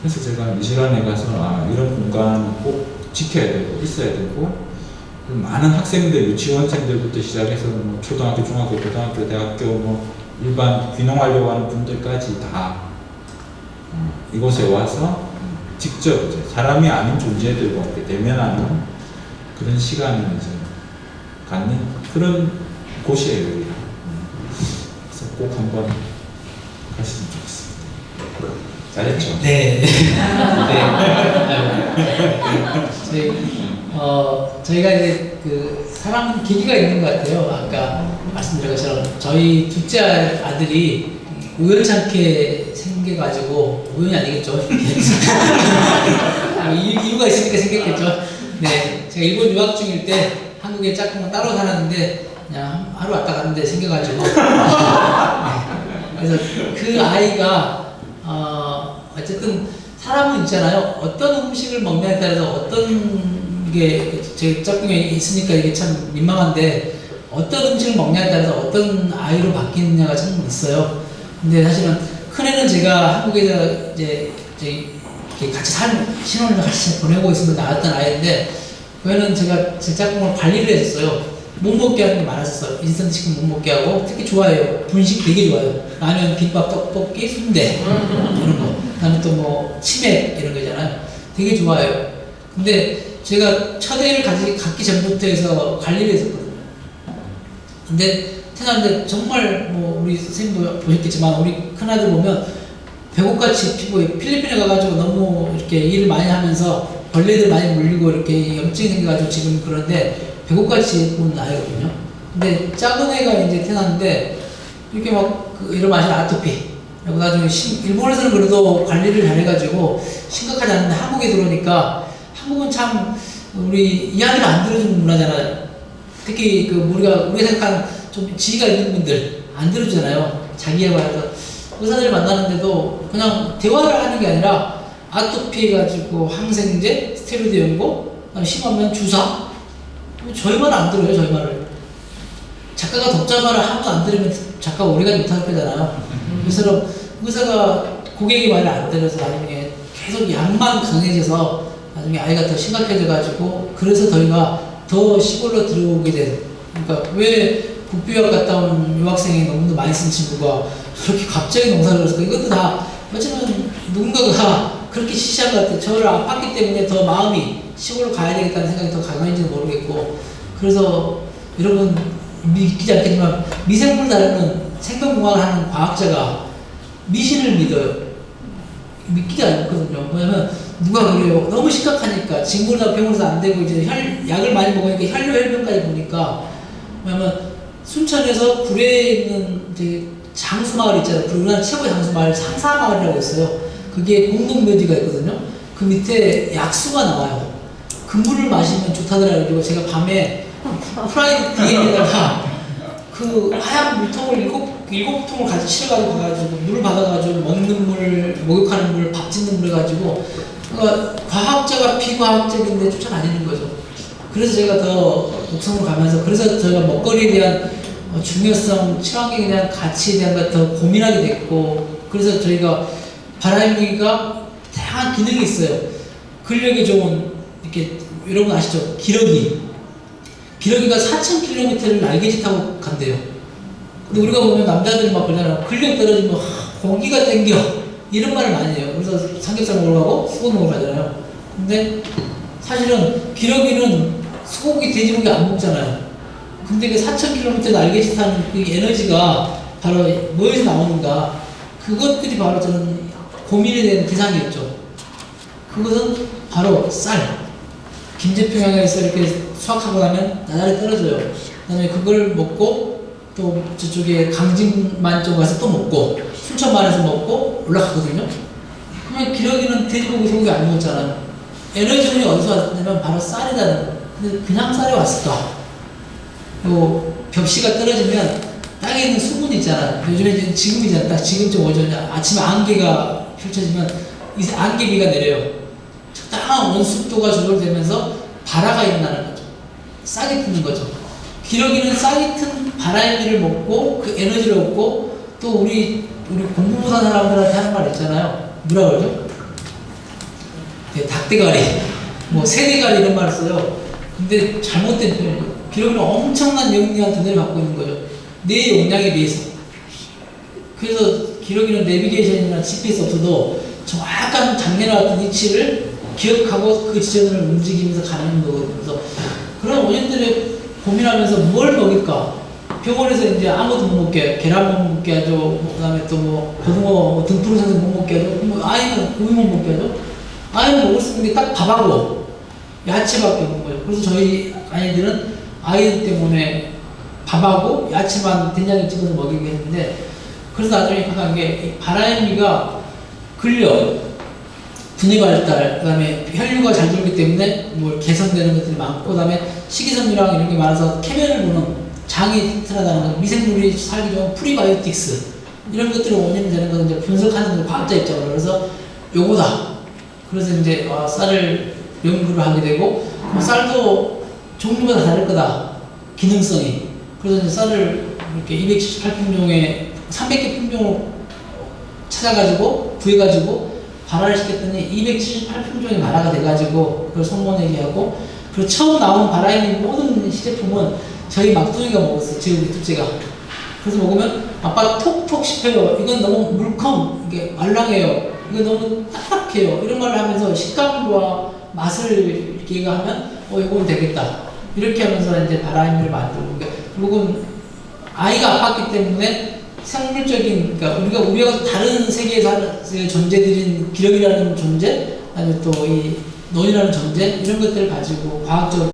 그래서 제가 미슐란에 가서 이런 공간은 꼭 지켜야 되고 있어야 되고, 많은 학생들, 유치원생들부터 시작해서 뭐 초등학교, 중학교, 고등학교, 대학교, 뭐 일반 귀농하려고 하는 분들까지 다 이곳에 와서 직접 이제 사람이 아닌 존재들과 이렇게 대면하는 그런 시간을 이제 갖는 그런 곳이에요, 여기가. 그래서 꼭 한번 가시면 좋겠습니다. 잘했죠? 네. 저희가 이제 그 사람 계기가 있는 것 같아요. 아까 말씀드린 것처럼 저희 둘째 아들이 우연찮게 생겨가지고, 우연이 아니겠죠. 이유가 있으니까 생겼겠죠. 네, 제가 일본 유학 중일 때 한국에 짝꿍 따로 살았는데 그냥 하루 왔다 갔는데 생겨가지고 네. 그래서 그 아이가 어쨌든 사람은 있잖아요. 어떤 음식을 먹냐에 따라서 어떤 게 제 짝꿍이 있으니까 이게 참 민망한데, 어떤 음식을 먹냐에 따라서 어떤 아이로 바뀌느냐가 참 있어요. 근데 사실은 큰애는 제가 한국에서 이제 이렇게 같이 신혼을 같이 보내고 있으면서 낳았던 아이인데 그 애는 제가 제 짝꿍을 관리를 했었어요. 못 먹게 하는 게 많았었어요. 인스턴트 치킨 못 먹게 하고 특히 좋아해요. 분식 되게 좋아해요. 라면, 김밥, 떡볶이, 순대 이런 거. 그다음에 또 뭐 치맥 이런 거 있잖아요. 되게 좋아해요. 근데 제가 첫 애를 갖기 전부터 해서 관리를 했었거든요. 근데 태어났는데 정말 뭐 우리 선생님도 보셨겠지만 우리 큰아들 보면 배고같이 피부에 필리핀에 가가지고 너무 이렇게 일을 많이 하면서 벌레들 많이 물리고 이렇게 염증이 생겨가지고 지금 그런데 배고같이 본 아이거든요. 근데 작은 애가 이제 태어났는데 이렇게 막 이런 맛이 아토피. 그리고 나중에 일본에서는 그래도 관리를 잘해가지고 심각하지 않은데 한국에 들어오니까 한국은 참 우리 이야기를 안 들어주는 문화잖아요. 특히 그 우리가 생각하는 좀 지위가 있는 분들 안 들어주잖아요. 자기 해봐서 의사들 만나는데도 그냥 대화를 하는 게 아니라 아토피 해가지고 항생제, 스테로이드 연고, 심하면 주사. 저희 말을 안 들어요. 저희 말을. 작가가 독자 말을 하나도 안 들으면 작가가 오래가지 못할 거잖아요. 그래서 의사가 고객의 말을 안 들어서 나중에 계속 약만 강해져서 나중에 아이가 더 심각해져가지고 그래서 저희가 더 시골로 들어오게 된. 그러니까 왜 국비유학 갔다 온 유학생이 논문도 많이 쓴 친구가 그렇게 갑자기 농사를 했을까? 이것도 다 어쩌면 누군가가 그렇게 시시한 것 같아요. 저를 아팠기 때문에 더 마음이 시골로 가야 되겠다는 생각이 더 강한지는 모르겠고 그래서 여러분 믿기지 않겠지만 미생물 다루는 생명공학을 하는 과학자가 미신을 믿어요. 믿기지 않거든요. 왜냐면 누가 그래요. 너무 심각하니까 진골다 병원에서 안 되고 이제 약을 많이 먹으니까 혈뇨혈변까지 보니까 왜냐면 순천에서 구례에 있는 이제 장수마을 있잖아요. 우리나라 최고의 장수마을 상사마을이라고 있어요. 그게 공동묘지가 있거든요. 그 밑에 약수가 나와요. 그 물을 마시면 좋다더라고요. 그리고 제가 밤에 프라이드 DN에다가 그 하얀 물통을 일곱 통을 같이 실어가지고 가가지고 물을 받아가지고 먹는 물, 목욕하는 물, 밥 짓는 물 해가지고 그러니까 과학자가 비과학적인데 쫓아다니는 거죠. 그래서 제가 더 목성으로 가면서 그래서 저희가 먹거리에 대한 중요성, 친환경에 대한 가치에 대한 걸 더 고민하게 됐고 그래서 저희가 바람기가 다양한 기능이 있어요. 근력이 좋은 이렇게 여러분 아시죠? 기러기가 4,000km를 날개짓 타고 간대요. 근데 우리가 보면 남자들 막 그러잖아요. 근력 떨어지면 공기가 땡겨 이런 말을 많이 해요. 그래서 삼겹살 먹으러 가고 소고기 먹으러 가잖아요. 근데 사실은 기러기는 소고기, 돼지고기 안 먹잖아요. 근데 그 4,000km 날개짓 타는 그 에너지가 바로 뭐에서 나오는가 그것들이 바로 저는 고민이 되는 대상이었죠. 그것은 바로 쌀. 김제평양에서 이렇게 수확하고 나면 나날이 떨어져요. 그 다음에 그걸 먹고 또 저쪽에 강진만 쪽 가서 또 먹고 순천만에서 먹고 올라가거든요. 그러면 기러기는 돼지고기, 소고기 안 먹었잖아요. 에너지원이 어디서 왔냐면 바로 쌀이라는 거예요. 근데 그냥 쌀이 왔을까? 벽시가 떨어지면 땅에 있는 수분이 있잖아요. 요즘에 지금이잖아. 딱 지금쯤 오전에 아침에 안개가 펼쳐지면 이 안개비가 내려요. 적당한 온습도가 조절되면서 발화가 일어나는 거죠. 싹이 트는 거죠. 기러기는 싹이 튼 바람기를 먹고 그 에너지를 얻고 또 우리 공부 못한 사람들한테 하는 말 있잖아요. 뭐라 그러죠? 네, 닭대가리, 뭐 새대가리 이런 말을 써요. 근데 잘못된 표현이에요. 기러기는 엄청난 영리한 두뇌를 갖고 있는 거죠. 내 용량에 비해서. 그래서 기러기는 내비게이션이나 GPS 없어도 정확한 장면과 같은 위치를 기억하고 그 지점을 움직이면서 가는 거거든요. 그래서 그런 원인들을 고민하면서 뭘 먹일까? 병원에서 이제 아무도 못 먹게, 계란 못 먹게 하죠. 그 다음에 또 뭐 고등어, 등푸른 생선 못 먹게 하죠. 뭐 아이는 고기 못 먹게 하죠. 아이는 먹을 수 있는 게 딱 밥하고 야채밖에 없는 거예요. 그래서 저희 아이들은 아이들 때문에 밥하고 야채만 된장에 찍어서 먹이게 했는데 그래서 나중에 생각한 게 바람기가 근력, 두뇌 발달, 그 다음에 혈류가 잘 돌기 때문에 뭐 개선되는 것들이 많고, 그 다음에 식이섬유랑 이런 게 많아서 쾌변을 보는 장이 튼튼하다는 것, 미생물이 살기 좋은 프리바이오틱스 이런 것들이 원인이 되는 걸 이제 분석하는 걸 과학자 입장으로 그래서 요거다. 그래서 이제 쌀을 연구를 하게 되고 쌀도 종류마다 다를 거다. 기능성이. 그래서 이제 쌀을 이렇게 278품종에 300개 품종을 찾아가지고 구해가지고 발화를 시켰더니 278품종이 발화가 돼가지고 그걸 손모내기 하고, 그리고 처음 나온 발화인 모든 시제품은 저희 막둥이가 먹었어요. 제 우리 둘째가. 그래서 먹으면 아빠 톡톡 씹혀요. 이건 너무 물컹, 이게 말랑해요. 이거 너무 딱딱해요. 이런 말을 하면서 식감과 맛을 이렇게 얘기하면 이건 되겠다. 이렇게 하면서 이제 발화인을 만들고, 결국은 아이가 아팠기 때문에 생물적인, 그러니까 우리가 다른 세계에서의 존재들인 기력이라는 존재, 아니면 또 이 논이라는 존재, 이런 것들을 가지고 과학적으로